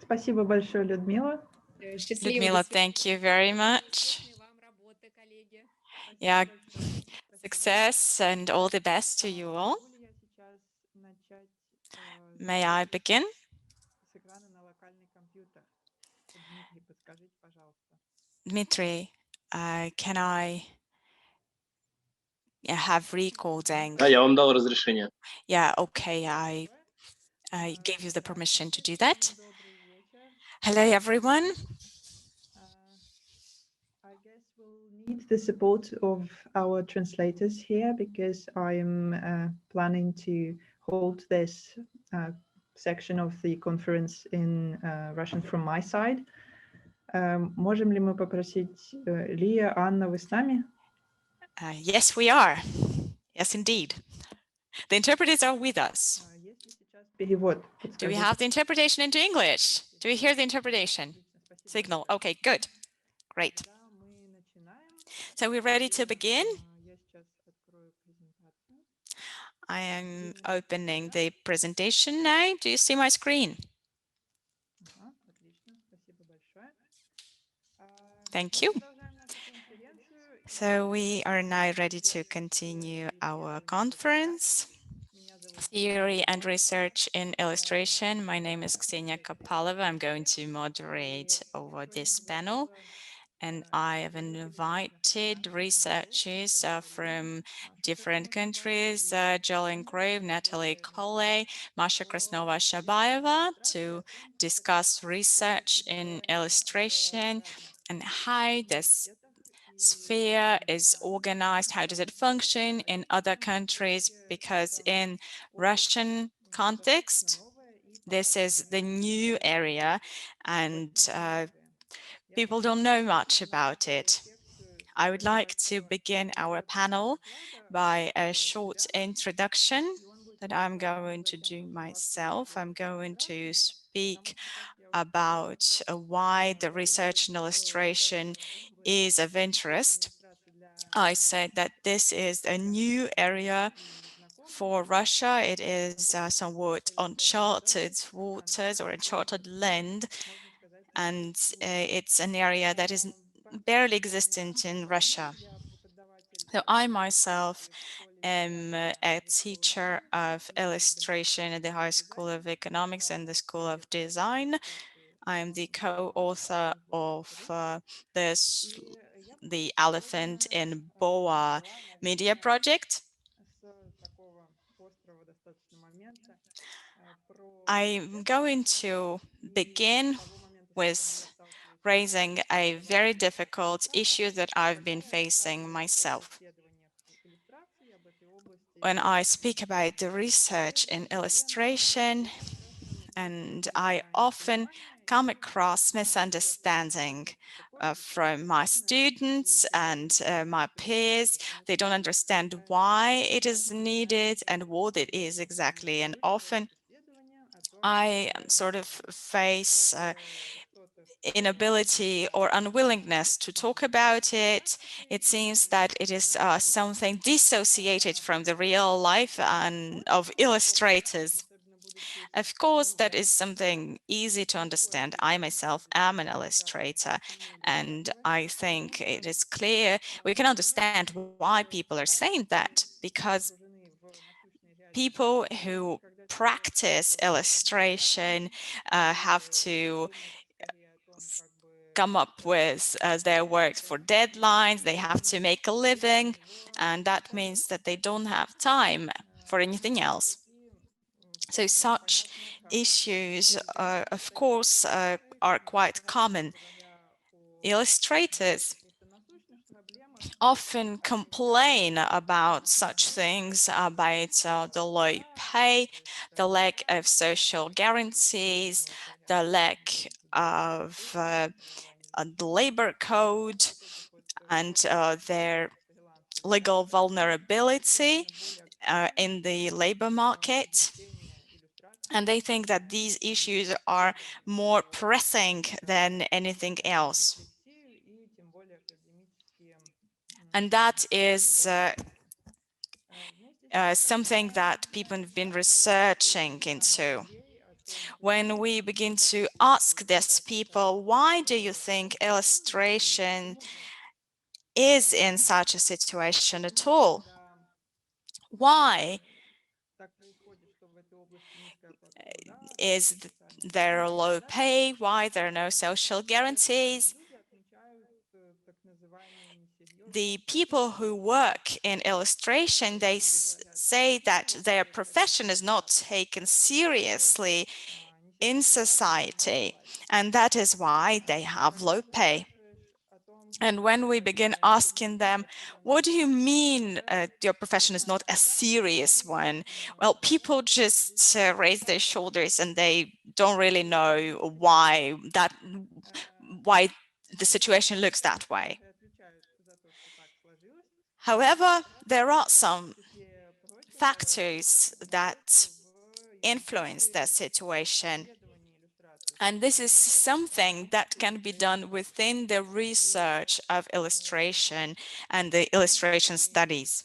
Спасибо большое, Людмила. Ludmila, thank you very much. Yeah, success and all the best to you all. May I begin? Dmitry, can I have recording? Да, я вам дал разрешение. Yeah, okay, I gave you the permission to do that. Hello, everyone. I guess we'll need the support of our translators here because I'm planning to hold this section of the conference in Russian from my side. Можем ли мы попросить Лия, Анна, вы с нами? Yes, we are. Yes, indeed. The interpreters are with us. Перевод. Do we have the interpretation into English? Do we hear the interpretation? Signal. Okay, good. Great. So we're ready to begin. I am opening the presentation now. Do you see my screen? Thank you. So we are now ready to continue our conference. Theory and Research in Illustration. My name is Ksenia Kopalova. I'm going to moderate over this panel. And I have invited researchers from different countries, Jaleen, Nathalie Collé, Masha, Krasnova-Shabaeva, to discuss research in illustration and how this sphere is organized, how does it function in other countries, because in Russian context, this is the new area and people don't know much about it. I would like to begin our panel by a short introduction that I'm going to do myself. I'm going to speak about why the research in illustration is of interest. I said that this is a new area for Russia. It is somewhat uncharted waters or uncharted land, and it's an area that is barely existent in Russia. So I myself am a teacher of illustration at the High School of Economics and the School of Design. I am the co-author of the Elephant in Boa media project. I'm going to begin with raising a very difficult issue that I've been facing myself. When I speak about the research in illustration, and I often come across misunderstanding from my students and my peers. They don't understand why it is needed and what it is exactly. And often I sort of face inability or unwillingness to talk about it. It seems that it is something dissociated from the real life and of illustrators. Of course, that is something easy to understand. I myself am an illustrator, and I think it is clear we can understand why people are saying that, because people who practice illustration have to come up with their work for deadlines, they have to make a living, and that means that they don't have time for anything else. So such issues, of course, are quite common. Illustrators often complain about such things, about the low pay, the lack of social guarantees, the lack of the labor code, and their legal vulnerability in the labor market. And they think that these issues are more pressing than anything else. And that is something that people have been researching into. when we begin to ask these people, why do you think illustration is in such a situation at all? Why is there low pay? Why there are no social guarantees? The people who work in illustration, they say that their profession is not taken seriously in society, and that is why they have low pay. And when we begin asking them, what do you mean your profession is not a serious one? Well, people just raise their shoulders and they don't really know why the situation looks that way. However, there are some factors that influence that situation. And this is something that can be done within the research of illustration and the illustration studies.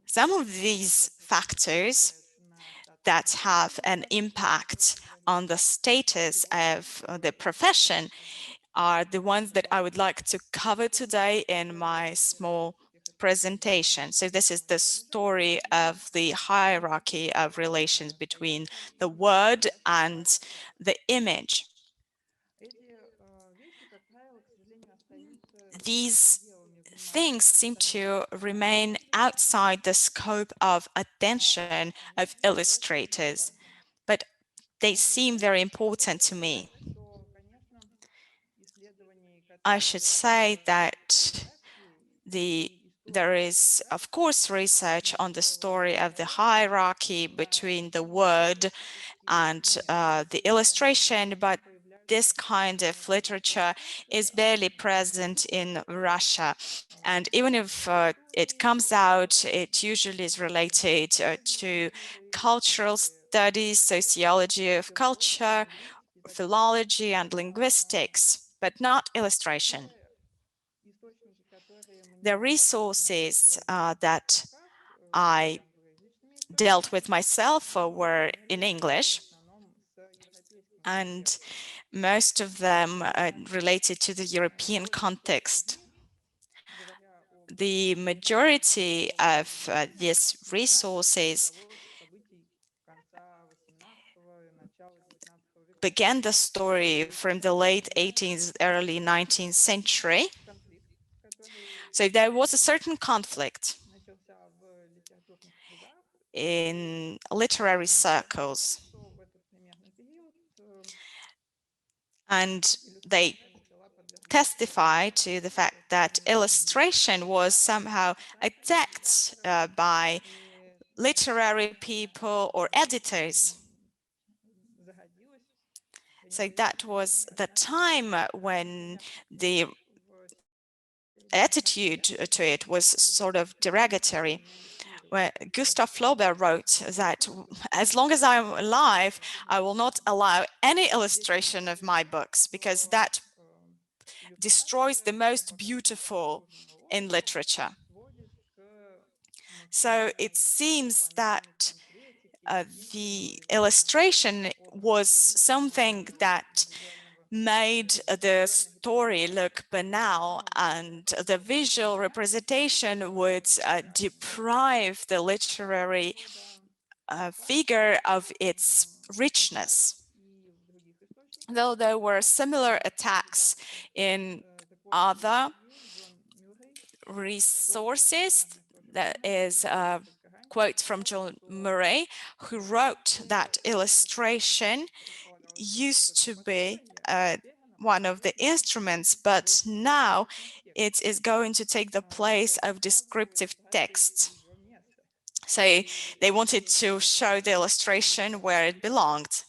Some of these factors that have an impact on the status of the profession are the ones that I would like to cover today in my small presentation. So this is the story of the hierarchy of relations between the word and the image. These things seem to remain outside the scope of attention of illustrators, but they seem very important to me. I should say that there is, of course, research on the story of the hierarchy between the word and the illustration, but this kind of literature is barely present in Russia. And even if it comes out, it usually is related to cultural studies, sociology of culture, philology, and linguistics, but not illustration. The resources that I dealt with myself were in English, and most of them related to the European context. The majority of these resources began the story from the late 18th, early 19th century. So there was a certain conflict in literary circles, and they testify to the fact that illustration was somehow attacked by literary people or editors. So that was the time when the attitude to it was sort of derogatory, where Gustav Flaubert wrote that as long as I'm alive, I will not allow any illustration of my books because that destroys the most beautiful in literature. So it seems that the illustration was something that made the story look banal, and the visual representation would deprive the literary figure of its richness. Though there were similar attacks in other resources, that is a quote from John Murray, who wrote that illustration used to be one of the instruments, but now it is going to take the place of descriptive text. So they wanted to show the illustration where it belonged.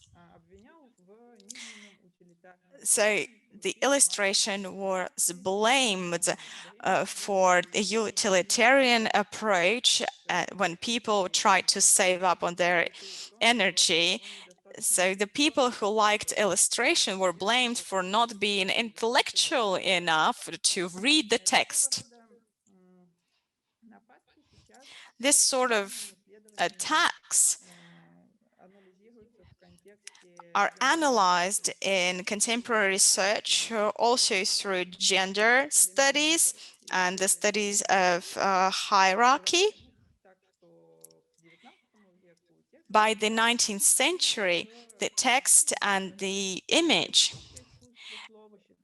So the illustration was blamed for the utilitarian approach when people tried to save up on their energy. So the people who liked illustration were blamed for not being intellectual enough to read the text. This sort of attacks are analyzed in contemporary research also through gender studies and the studies of hierarchy. By the 19th century, the text and the image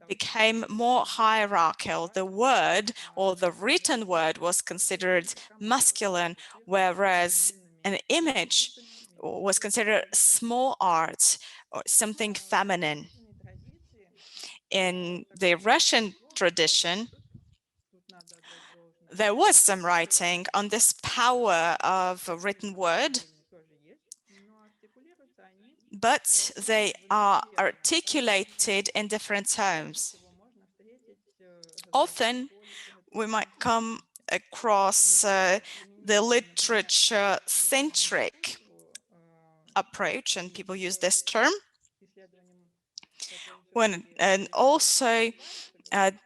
became more hierarchical. The word or the written word was considered masculine, whereas an image was considered small art or something feminine. In the Russian tradition, there was some writing on this power of a written word, but they are articulated in different terms. Often, we might come across the literature-centric approach, and people use this term. And also,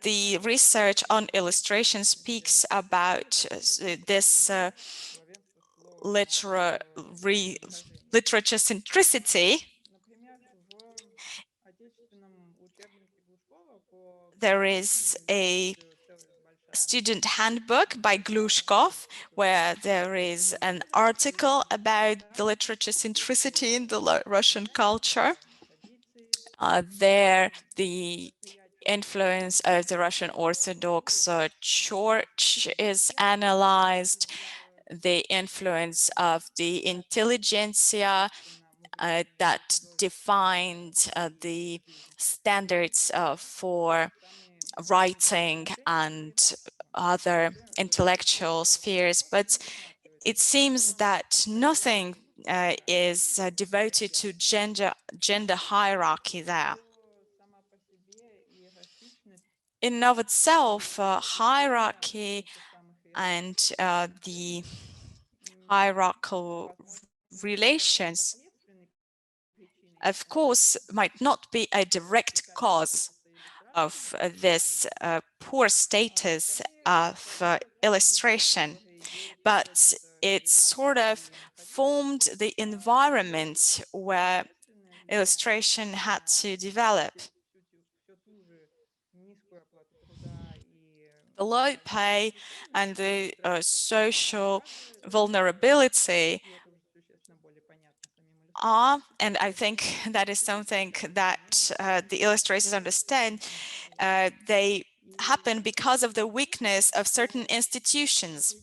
the research on illustration speaks about this literature centricity. There is a student handbook by Glushkov, where there is an article about the literature centricity in the Russian culture. There, the influence of the Russian Orthodox Church is analyzed, the influence of the intelligentsia that defined the standards for writing and other intellectual spheres, but it seems that nothing is devoted to gender hierarchy there. In and of itself, hierarchy and the hierarchical relations, of course, might not be a direct cause of this poor status of illustration, but it sort of formed the environment where illustration had to develop. The low pay and the social vulnerability are, and I think that is something that the illustrators understand, they happen because of the weakness of certain institutions.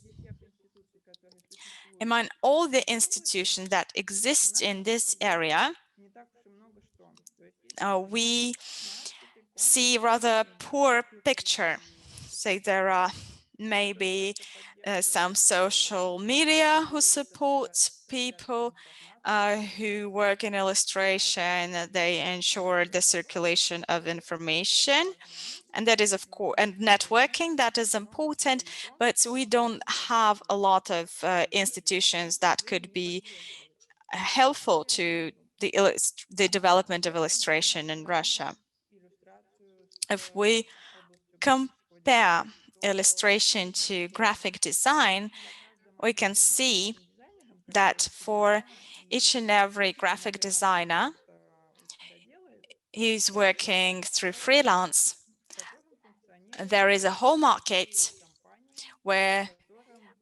Among all the institutions that exist in this area, we see rather poor picture. So there are maybe some social media who support people who work in illustration. They ensure the circulation of information, and that is, of course, and networking, that is important, but we don't have a lot of institutions that could be helpful to the development of illustration in Russia. If we compare illustration to graphic design, we can see that for each and every graphic designer who's working through freelance, there is a whole market where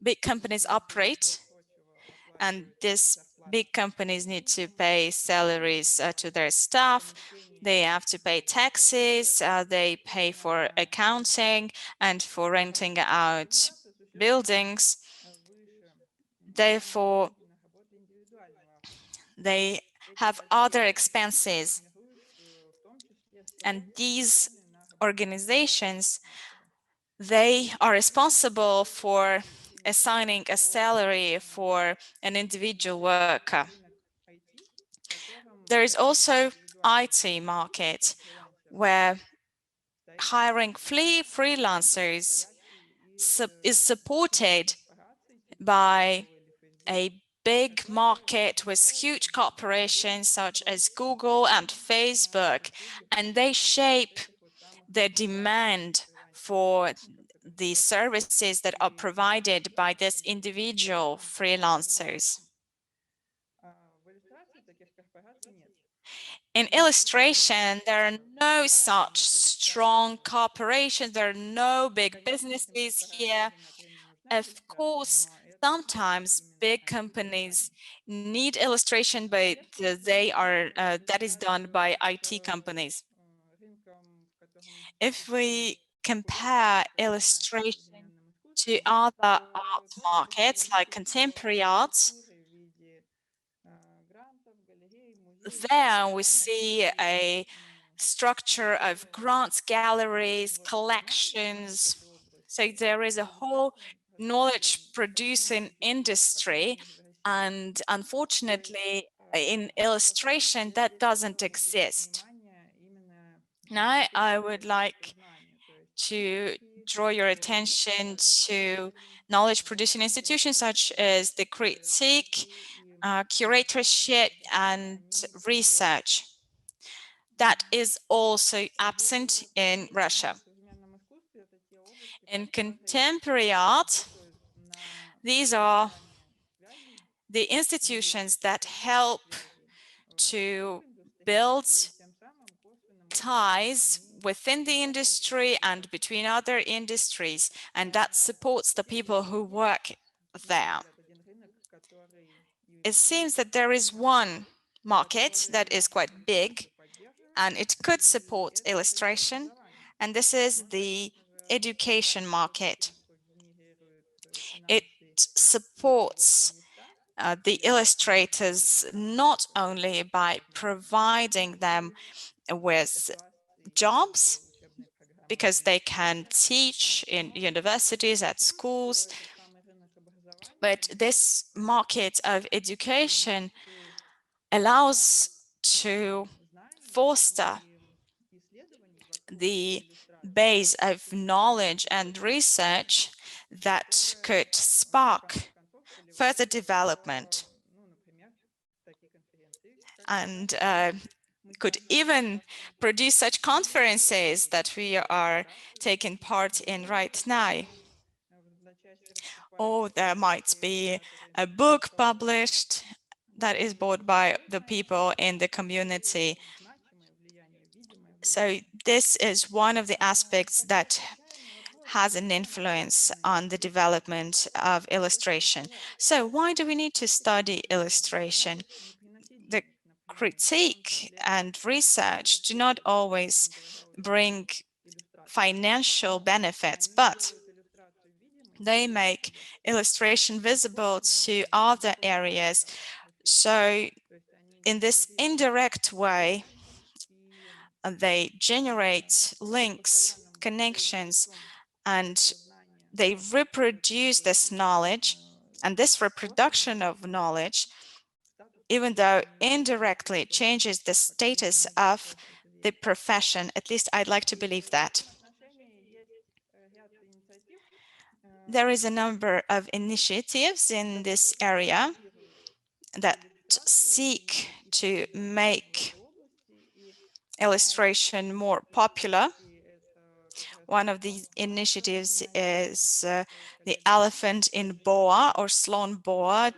big companies operate, and these big companies need to pay salaries to their staff. They have to pay taxes, they pay for accounting and for renting out buildings. Therefore, they have other expenses. And these organizations, they are responsible for assigning a salary for an individual worker. There is also IT market, where hiring freelancers is supported by a big market with huge corporations such as Google and Facebook, and they shape the demand for the services that are provided by these individual freelancers. In illustration, there are no such strong corporations, there are no big businesses here. Of course, sometimes big companies need illustration, but that is done by IT companies. If we compare illustration to other art markets like contemporary art, there we see a structure of grants, galleries, collections. So there is a whole knowledge producing industry, and unfortunately in illustration that doesn't exist. Now I would like to draw your attention to knowledge producing institutions such as the critique, curatorship and research. That is also absent in Russia. In contemporary art, these are the institutions that help to build ties within the industry and between other industries, and that supports the people who work there. It seems that there is one market that is quite big and it could support illustration, and this is the education market. It supports the illustrators not only by providing them with jobs, because they can teach in universities, at schools, but this market of education allows to foster the base of knowledge and research that could spark further development and could even produce such conferences that we are taking part in right now. Or there might be a book published that is bought by the people in the community. So this is one of the aspects that has an influence on the development of illustration. So why do we need to study illustration? The critique and research do not always bring financial benefits, but they make illustration visible to other areas. So in this indirect way, they generate links, connections, and they reproduce this knowledge. And this reproduction of knowledge, even though indirectly changes the status of the profession, at least I'd like to believe that. There is a number of initiatives in this area that seek to make illustration more popular. One of these initiatives is the Elephant in Boa, or Slonvboa.ru.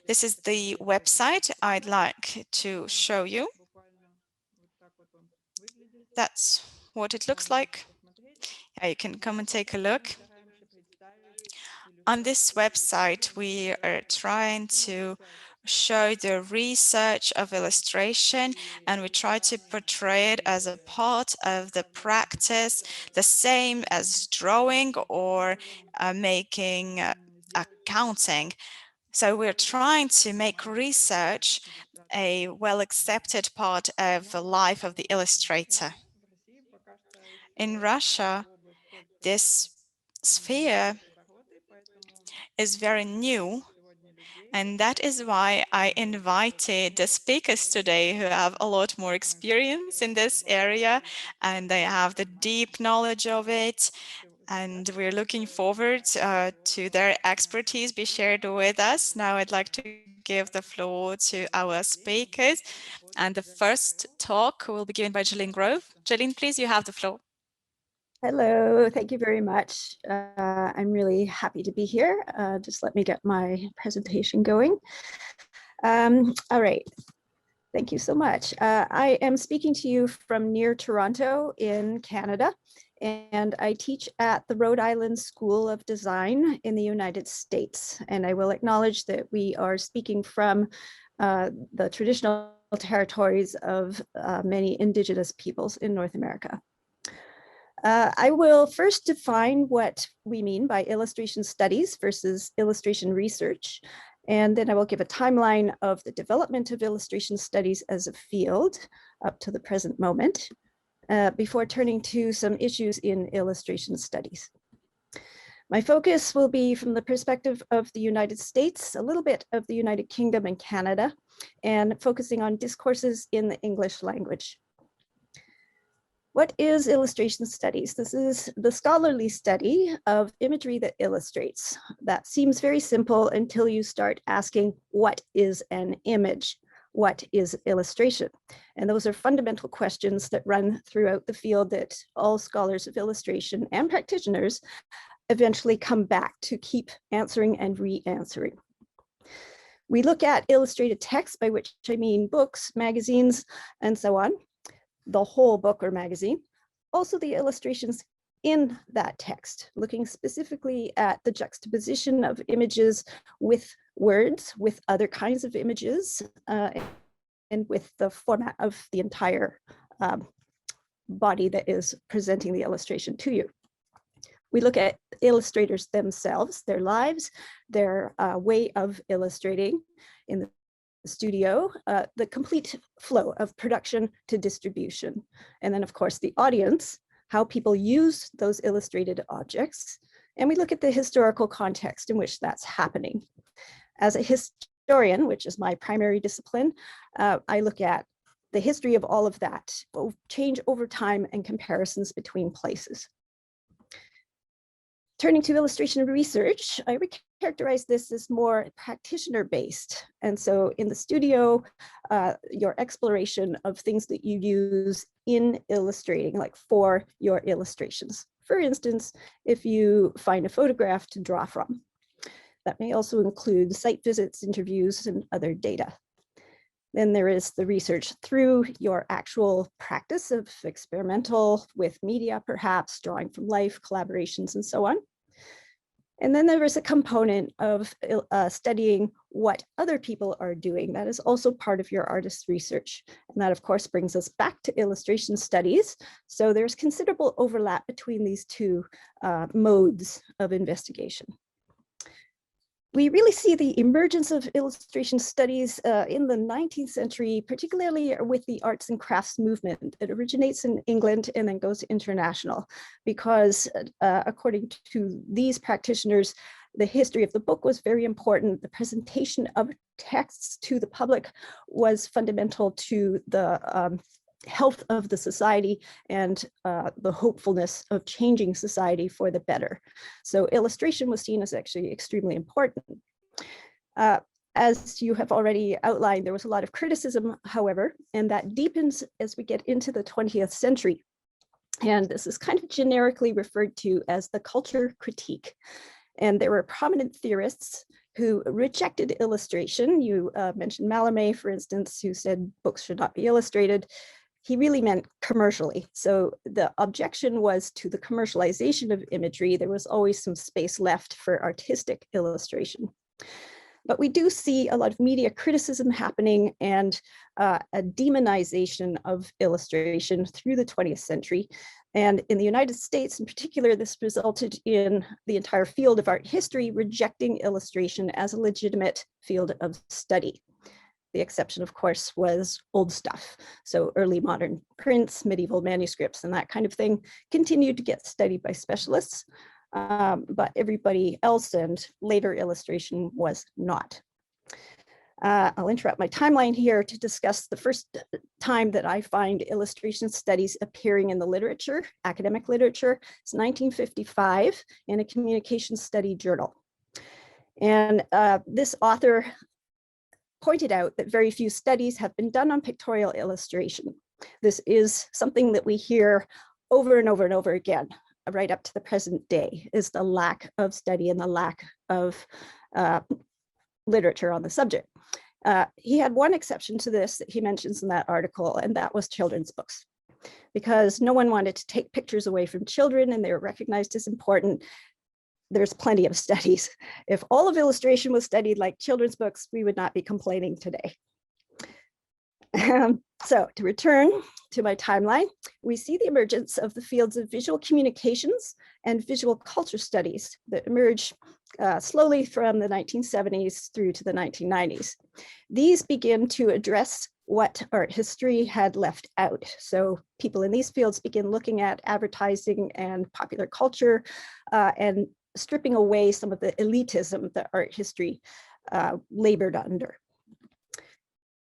This is the website I'd like to show you. That's what it looks like. You can come and take a look. On this website, we are trying to show the research of illustration, and we try to portray it as a part of the practice, the same as drawing or making accounting. So we're trying to make research a well-accepted part of the life of the illustrator. In Russia, this sphere is very new, and that is why I invited the speakers today who have a lot more experience in this area, and they have the deep knowledge of it, and we're looking forward to their expertise be shared with us. Now I'd like to give the floor to our speakers, and the first talk will be given by Jaleen Grove. Jaleen, please, you have the floor. Hello, thank you very much. I'm really happy to be here. Just let me get my presentation going. All right. Thank you so much. I am speaking to you from near Toronto in Canada, and I teach at the Rhode Island School of Design in the United States. And I will acknowledge that we are speaking from the traditional territories of many Indigenous peoples in North America. I will first define what we mean by illustration studies versus illustration research. And then I will give a timeline of the development of illustration studies as a field up to the present moment, before turning to some issues in illustration studies. My focus will be from the perspective of the United States, a little bit of the United Kingdom and Canada, and focusing on discourses in the English language. What is illustration studies? This is the scholarly study of imagery that illustrates. That seems very simple until you start asking, what is an image? What is illustration? And those are fundamental questions that run throughout the field that all scholars of illustration and practitioners eventually come back to keep answering and re-answering. We look at illustrated text, by which I mean books, magazines, and so on. The whole book or magazine, also the illustrations in that text, looking specifically at the juxtaposition of images with words, with other kinds of images, and with the format of the entire body that is presenting the illustration to you. We look at illustrators themselves, their lives, their way of illustrating in the studio, the complete flow of production to distribution. And then of course the audience, how people use those illustrated objects. And we look at the historical context in which that's happening. As a historian, which is my primary discipline, I look at the history of all of that, change over time and comparisons between places. Turning to illustration research, I would characterize this as more practitioner-based. And so in the studio, your exploration of things that you use in illustrating, like for your illustrations. For instance, if you find a photograph to draw from. That may also include site visits, interviews, and other data. Then there is the research through your actual practice of experimental with media, perhaps drawing from life, collaborations, and so on. And then there is a component of studying what other people are doing. That is also part of your artist's research. And that, of course, brings us back to illustration studies. So there's considerable overlap between these two modes of investigation. We really see the emergence of illustration studies in the 19th century, particularly with the arts and crafts movement. It originates in England and then goes international because according to these practitioners, the history of the book was very important. The presentation of texts to the public was fundamental to the health of the society and the hopefulness of changing society for the better. So illustration was seen as actually extremely important. As you have already outlined, there was a lot of criticism, however, and that deepens as we get into the 20th century. And this is kind of generically referred to as the culture critique. And there were prominent theorists who rejected illustration. You mentioned Mallarmé, for instance, who said books should not be illustrated. He really meant commercially. So the objection was to the commercialization of imagery. There was always some space left for artistic illustration. But we do see a lot of media criticism happening and a demonization of illustration through the 20th century. And in the United States in particular, this resulted in the entire field of art history rejecting illustration as a legitimate field of study. The exception, of course, was old stuff. So early modern prints, medieval manuscripts, and that kind of thing continued to get studied by specialists, but everybody else and later illustration was not. I'll interrupt my timeline here to discuss the first time that I find illustration studies appearing in the literature, academic literature. It's 1955 in a communication study journal. And this author pointed out that very few studies have been done on pictorial illustration. This is something that we hear over and over and over again, right up to the present day, is the lack of study and the lack of literature on the subject. He had one exception to this that he mentions in that article, and that was children's books, because no one wanted to take pictures away from children and they were recognized as important. There's plenty of studies. If all of illustration was studied like children's books, we would not be complaining today. So to return to my timeline, we see the emergence of the fields of visual communications and visual culture studies that emerge slowly from the 1970s through to the 1990s. These begin to address what art history had left out. So people in these fields begin looking at advertising and popular culture and stripping away some of the elitism that art history labored under.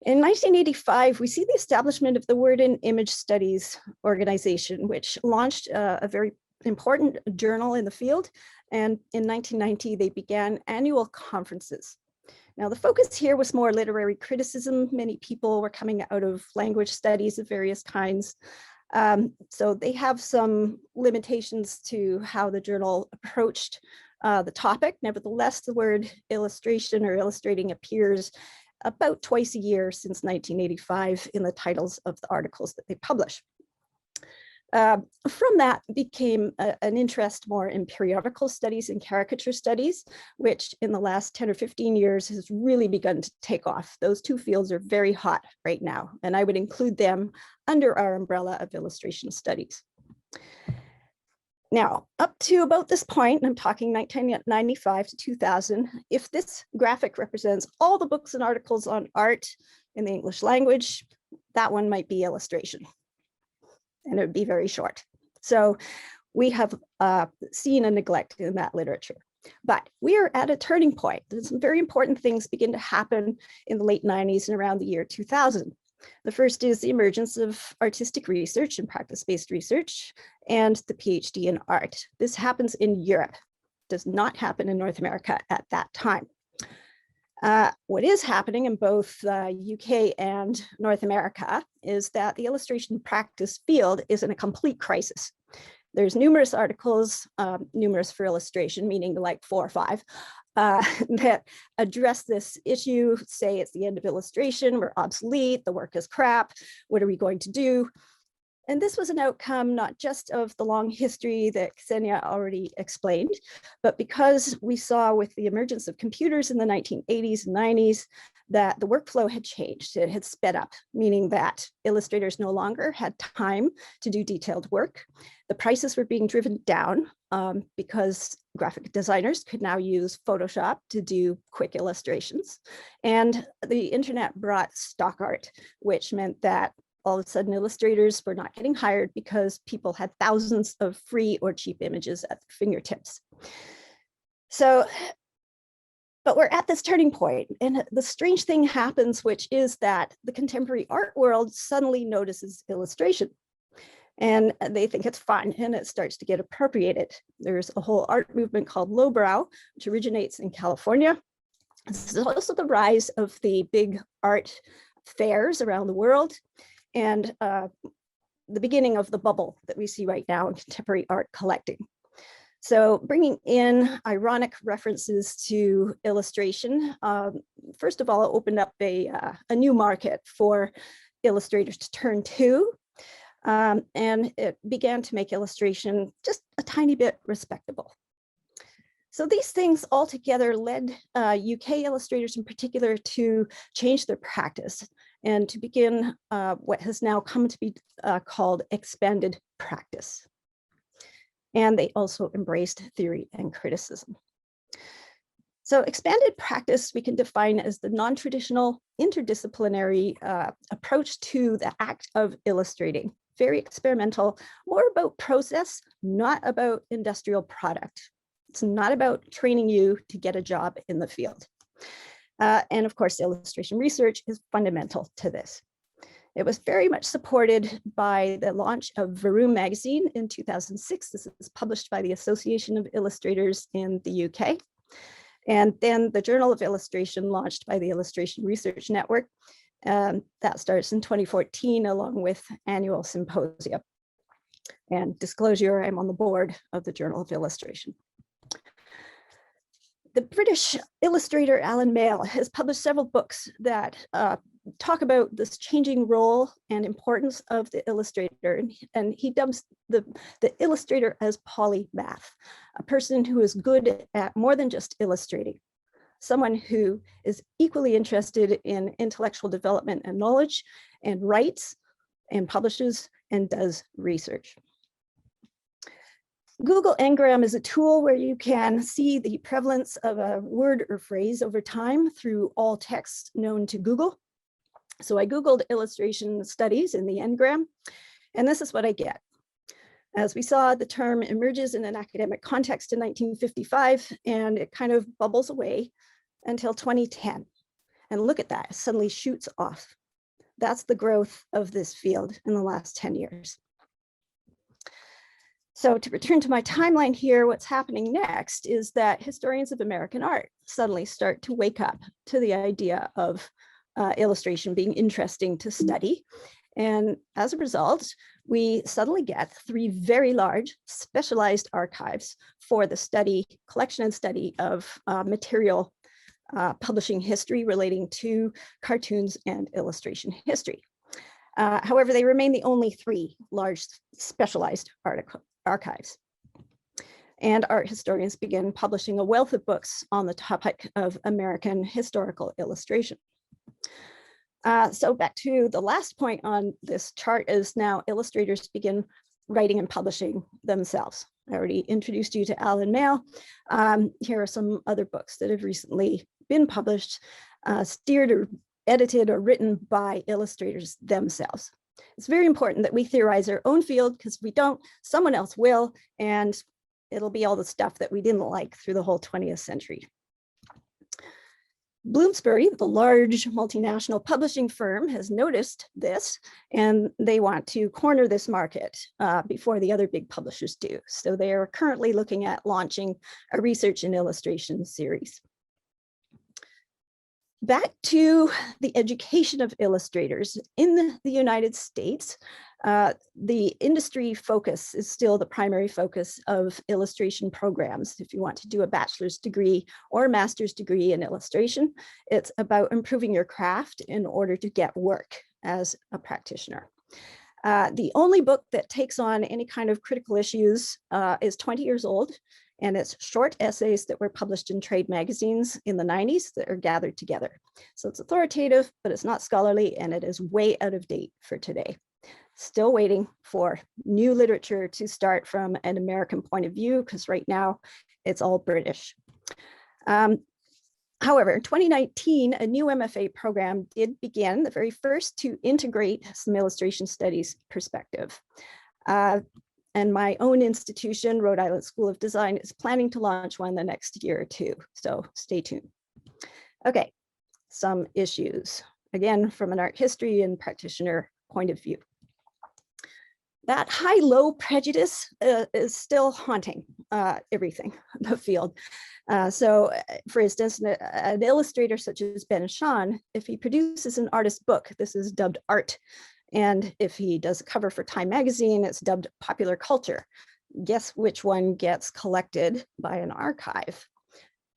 In 1985, we see the establishment of the Word and Image Studies organization, which launched a very important journal in the field. And in 1990, they began annual conferences. Now, the focus here was more literary criticism. Many people were coming out of language studies of various kinds. So they have some limitations to how the journal approached the topic. Nevertheless, the word illustration or illustrating appears about twice a year since 1985 in the titles of the articles that they publish. From that became an interest more in periodical studies and caricature studies, which in the last 10 or 15 years has really begun to take off. Those two fields are very hot right now, and I would include them under our umbrella of illustration studies. Now, up to about this point, and I'm talking 1995 to 2000, if this graphic represents all the books and articles on art in the English language, that one might be illustration, and it would be very short. So we have seen a neglect in that literature. But we are at a turning point. There's some very important things begin to happen in the late 90s and around the year 2000. The first is the emergence of artistic research and practice-based research and the PhD in art. This happens in Europe, does not happen in North America at that time. What is happening in both UK and North America is that the illustration practice field is in a complete crisis. There's numerous articles, numerous for illustration, meaning like 4 or 5, that address this issue, say it's the end of illustration, we're obsolete, the work is crap, what are we going to do? And this was an outcome not just of the long history that Ksenia already explained, but because we saw with the emergence of computers in the 1980s and 90s, that the workflow had changed, it had sped up, meaning that illustrators no longer had time to do detailed work. The prices were being driven down because graphic designers could now use Photoshop to do quick illustrations. And the internet brought stock art, which meant that all of a sudden illustrators were not getting hired because people had thousands of free or cheap images at their fingertips. So, but we're at this turning point, and the strange thing happens, which is that the contemporary art world suddenly notices illustration. And they think it's fun, and it starts to get appropriated. There's a whole art movement called lowbrow, which originates in California. This is also the rise of the big art fairs around the world, and the beginning of the bubble that we see right now in contemporary art collecting. So bringing in ironic references to illustration, first of all, it opened up a new market for illustrators to turn to. And it began to make illustration just a tiny bit respectable. So these things all together led UK illustrators in particular to change their practice and to begin what has now come to be called expanded practice. And they also embraced theory and criticism. So expanded practice we can define as the non-traditional interdisciplinary approach to the act of illustrating. Very experimental, more about process, not about industrial product. It's not about training you to get a job in the field. And of course, illustration research is fundamental to this. It was very much supported by the launch of Vroom magazine in 2006. This is published by the Association of Illustrators in the UK. And then the Journal of Illustration launched by the Illustration Research Network. That starts in 2014 along with annual symposia. And disclosure, I'm on the board of the Journal of Illustration. The British illustrator Alan Mayle has published several books that talk about this changing role and importance of the illustrator, and he dubs the illustrator as polymath, a person who is good at more than just illustrating, someone who is equally interested in intellectual development and knowledge, and writes and publishes and does research. Google Ngram is a tool where you can see the prevalence of a word or phrase over time through all texts known to Google. So I Googled illustration studies in the Ngram, and this is what I get. As we saw, the term emerges in an academic context in 1955, and it kind of bubbles away until 2010. And look at that, it suddenly shoots off. That's the growth of this field in the last 10 years. So to return to my timeline here, what's happening next is that historians of American art suddenly start to wake up to the idea of illustration being interesting to study. And as a result, we suddenly get 3 very large specialized archives for the study, collection and study of material publishing history relating to cartoons and illustration history. However, they remain the only 3 large specialized archives. And art historians begin publishing a wealth of books on the topic of American historical illustration. So back to the last point on this chart is now illustrators begin writing and publishing themselves. I already introduced you to Alan Mayle. Here are some other books that have recently been published, steered or edited or written by illustrators themselves. It's very important that we theorize our own field, because if we don't, someone else will, and it'll be all the stuff that we didn't like through the whole 20th century. Bloomsbury, the large multinational publishing firm, has noticed this, and they want to corner this market before the other big publishers do. So they are currently looking at launching a research and illustration series. Back to the education of illustrators. In the United States, the industry focus is still the primary focus of illustration programs. If you want to do a bachelor's degree or a master's degree in illustration, it's about improving your craft in order to get work as a practitioner. The only book that takes on any kind of critical issues is 20 years old, and it's short essays that were published in trade magazines in the 90s that are gathered together. So it's authoritative, but it's not scholarly, and it is way out of date for today. Still waiting for new literature to start from an American point of view, because right now it's all British. However, in 2019, a new MFA program did begin, the very first to integrate some illustration studies perspective. And my own institution, Rhode Island School of Design, is planning to launch one the next year or 2. So stay tuned. Okay, some issues, again, from an art history and practitioner point of view. That high-low prejudice is still haunting everything, the field. So for instance, an illustrator such as Ben Shahn, if he produces an artist book, this is dubbed art. And if he does a cover for Time magazine, it's dubbed popular culture. Guess which one gets collected by an archive?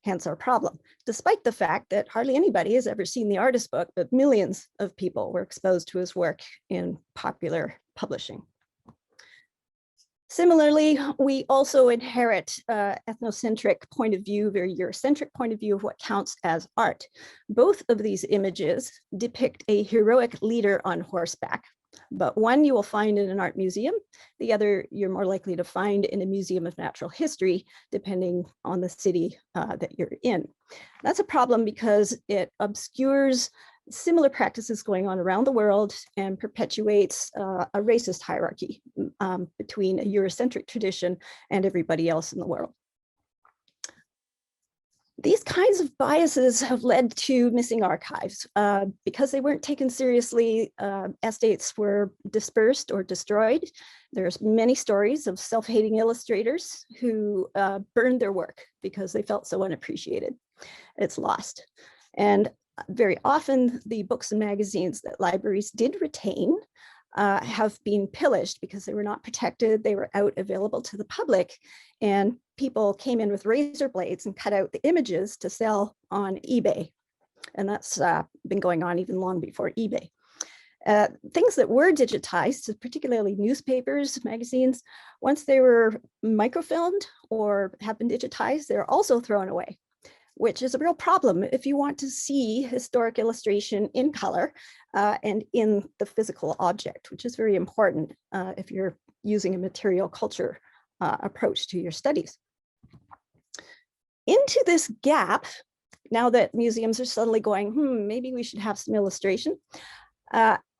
Hence our problem, despite the fact that hardly anybody has ever seen the artist book, but millions of people were exposed to his work in popular publishing. Similarly, we also inherit ethnocentric point of view, very Eurocentric point of view of what counts as art. Both of these images depict a heroic leader on horseback, but one you will find in an art museum, the other you're more likely to find in a museum of natural history, depending on the city that you're in. That's a problem because it obscures similar practices going on around the world and perpetuates a racist hierarchy between a Eurocentric tradition and everybody else in the world. These kinds of biases have led to missing archives. Because they weren't taken seriously, estates were dispersed or destroyed. There's many stories of self-hating illustrators who burned their work because they felt so unappreciated. It's lost. And very often the books and magazines that libraries did retain have been pillaged because they were not protected. They were out available to the public, and people came in with razor blades and cut out the images to sell on eBay. And that's been going on even long before eBay. Things that were digitized, particularly newspapers, magazines, once they were microfilmed or have been digitized, they're also thrown away, which is a real problem if you want to see historic illustration in color and in the physical object, which is very important if you're using a material culture approach to your studies. Into this gap, now that museums are suddenly going, maybe we should have some illustration,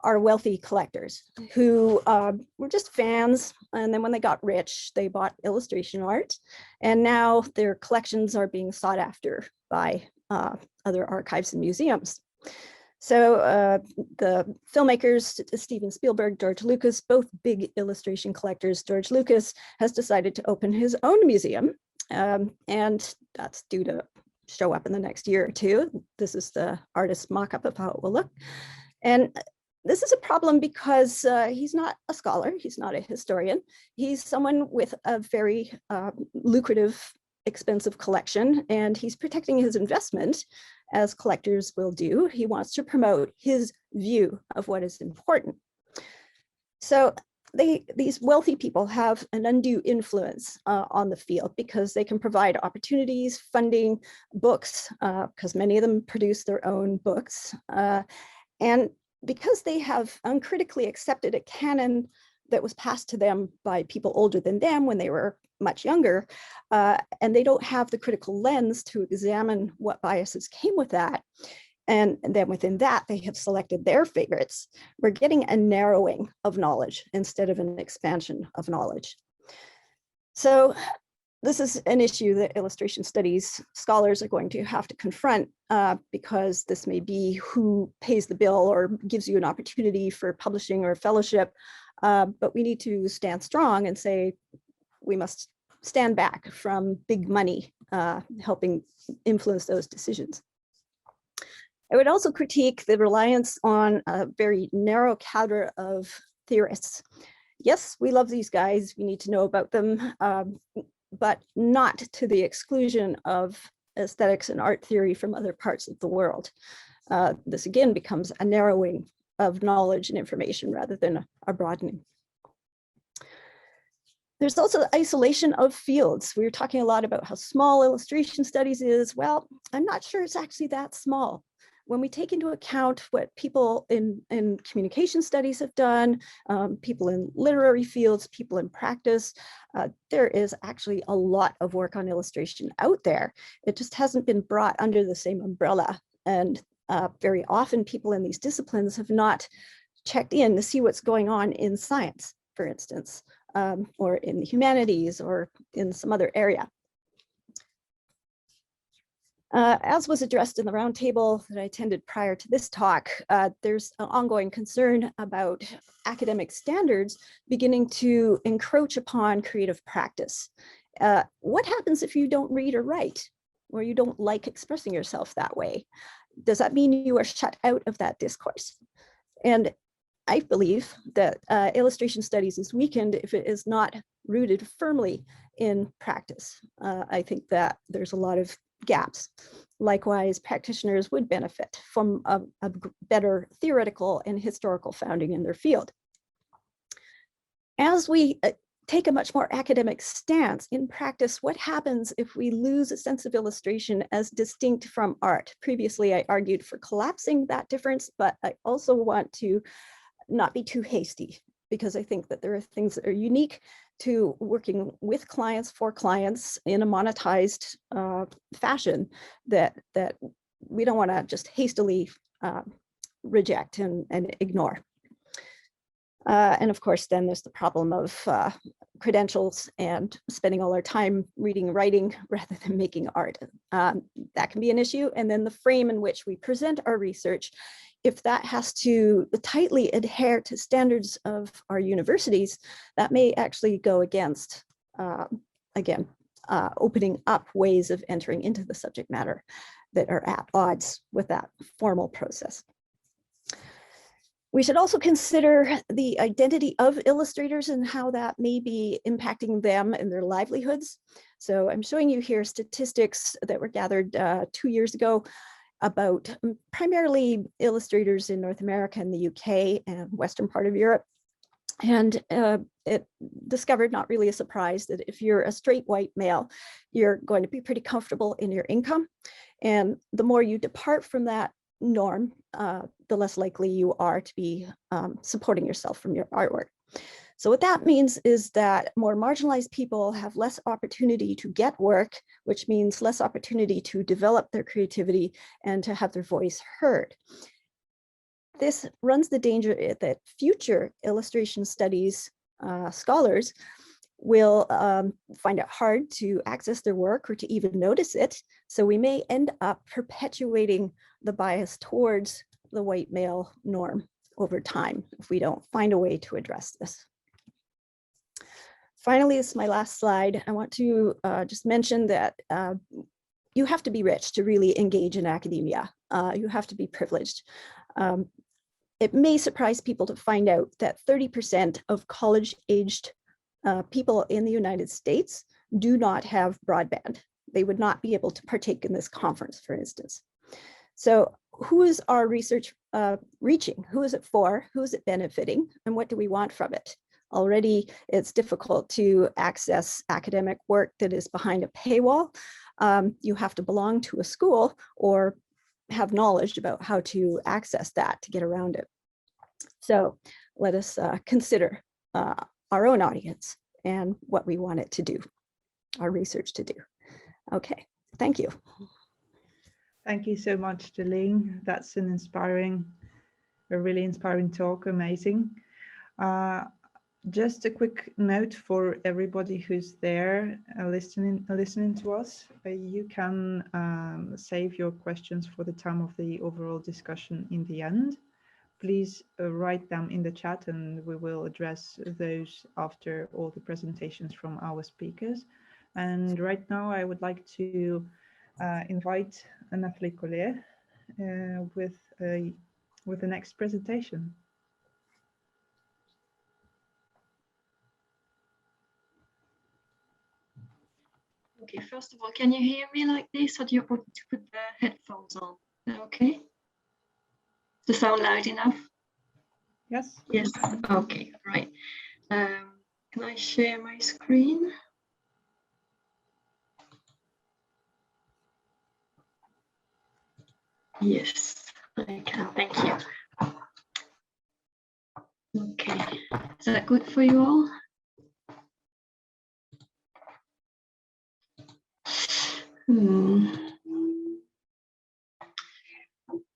are wealthy collectors who were just fans. And then when they got rich, they bought illustration art. And now their collections are being sought after by other archives and museums. So the filmmakers, Steven Spielberg, George Lucas, both big illustration collectors. George Lucas has decided to open his own museum. And that's due to show up in the next year or two. This is the artist's mock-up of how it will look. And this is a problem because he's not a scholar, he's not a historian. He's someone with a very lucrative, expensive collection, and he's protecting his investment, as collectors will do. He wants to promote his view of what is important. So these wealthy people have an undue influence on the field because they can provide opportunities, funding, books, because many of them produce their own books. And because they have uncritically accepted a canon that was passed to them by people older than them when they were much younger, and they don't have the critical lens to examine what biases came with that, and then within that, they have selected their favorites, we're getting a narrowing of knowledge instead of an expansion of knowledge. So this is an issue that illustration studies scholars are going to have to confront because this may be who pays the bill or gives you an opportunity for publishing or fellowship. But we need to stand strong and say we must stand back from big money helping influence those decisions. I would also critique the reliance on a very narrow cadre of theorists. Yes, we love these guys, we need to know about them, but not to the exclusion of aesthetics and art theory from other parts of the world. This again becomes a narrowing of knowledge and information rather than a broadening. There's also isolation of fields. We were talking a lot about how small illustration studies is. Well, I'm not sure it's actually that small. When we take into account what people in communication studies have done, people in literary fields, people in practice, there is actually a lot of work on illustration out there. It just hasn't been brought under the same umbrella. And very often people in these disciplines have not checked in to see what's going on in science, for instance, or in the humanities or in some other area. As was addressed in the roundtable that I attended prior to this talk, there's an ongoing concern about academic standards beginning to encroach upon creative practice. What happens if you don't read or write, or you don't like expressing yourself that way? Does that mean you are shut out of that discourse? And I believe that illustration studies is weakened if it is not rooted firmly in practice. I think that there's a lot of gaps. Likewise, practitioners would benefit from a better theoretical and historical founding in their field. As we take a much more academic stance in practice, what happens if we lose a sense of illustration as distinct from art? Previously, I argued for collapsing that difference, but I also want to not be too hasty, because I think that there are things that are unique to working with clients, for clients in a monetized fashion that we don't want to just hastily reject and ignore. And of course, then there's the problem of credentials and spending all our time reading and writing rather than making art. That can be an issue. And then the frame in which we present our research, if that has to tightly adhere to standards of our universities, that may actually go against, again, opening up ways of entering into the subject matter that are at odds with that formal process. We should also consider the identity of illustrators and how that may be impacting them and their livelihoods. So I'm showing you here statistics that were gathered 2 years ago about primarily illustrators in North America and the UK and western part of Europe. And it discovered, not really a surprise, that if you're a straight white male, you're going to be pretty comfortable in your income. And the more you depart from that norm, the less likely you are to be supporting yourself from your artwork. So what that means is that more marginalized people have less opportunity to get work, which means less opportunity to develop their creativity and to have their voice heard. This runs the danger that future illustration studies scholars will find it hard to access their work or to even notice it. So we may end up perpetuating the bias towards the white male norm over time if we don't find a way to address this. Finally, this is my last slide. I want to just mention that you have to be rich to really engage in academia. You have to be privileged. It may surprise people to find out that 30% of college-aged people in the United States do not have broadband. They would not be able to partake in this conference, for instance. So who is our research reaching? Who is it for? Who is it benefiting? And what do we want from it? Already, it's difficult to access academic work that is behind a paywall. You have to belong to a school or have knowledge about how to access that to get around it. So let us consider our own audience and what we want it to do, our research to do. Okay, thank you. Thank you so much, Jaleen. That's a really inspiring talk, amazing. Just a quick note for everybody who's there listening to us. You can save your questions for the time of the overall discussion in the end. Please write them in the chat and we will address those after all the presentations from our speakers. And right now I would like to invite Nathalie Collé with the next presentation. Okay, first of all, can you hear me like this, or do you want to put the headphones on? Okay. Does the sound loud enough? Yes. Yes. Okay, right. Can I share my screen? Yes, I can. Thank you. Okay. Is that good for you all?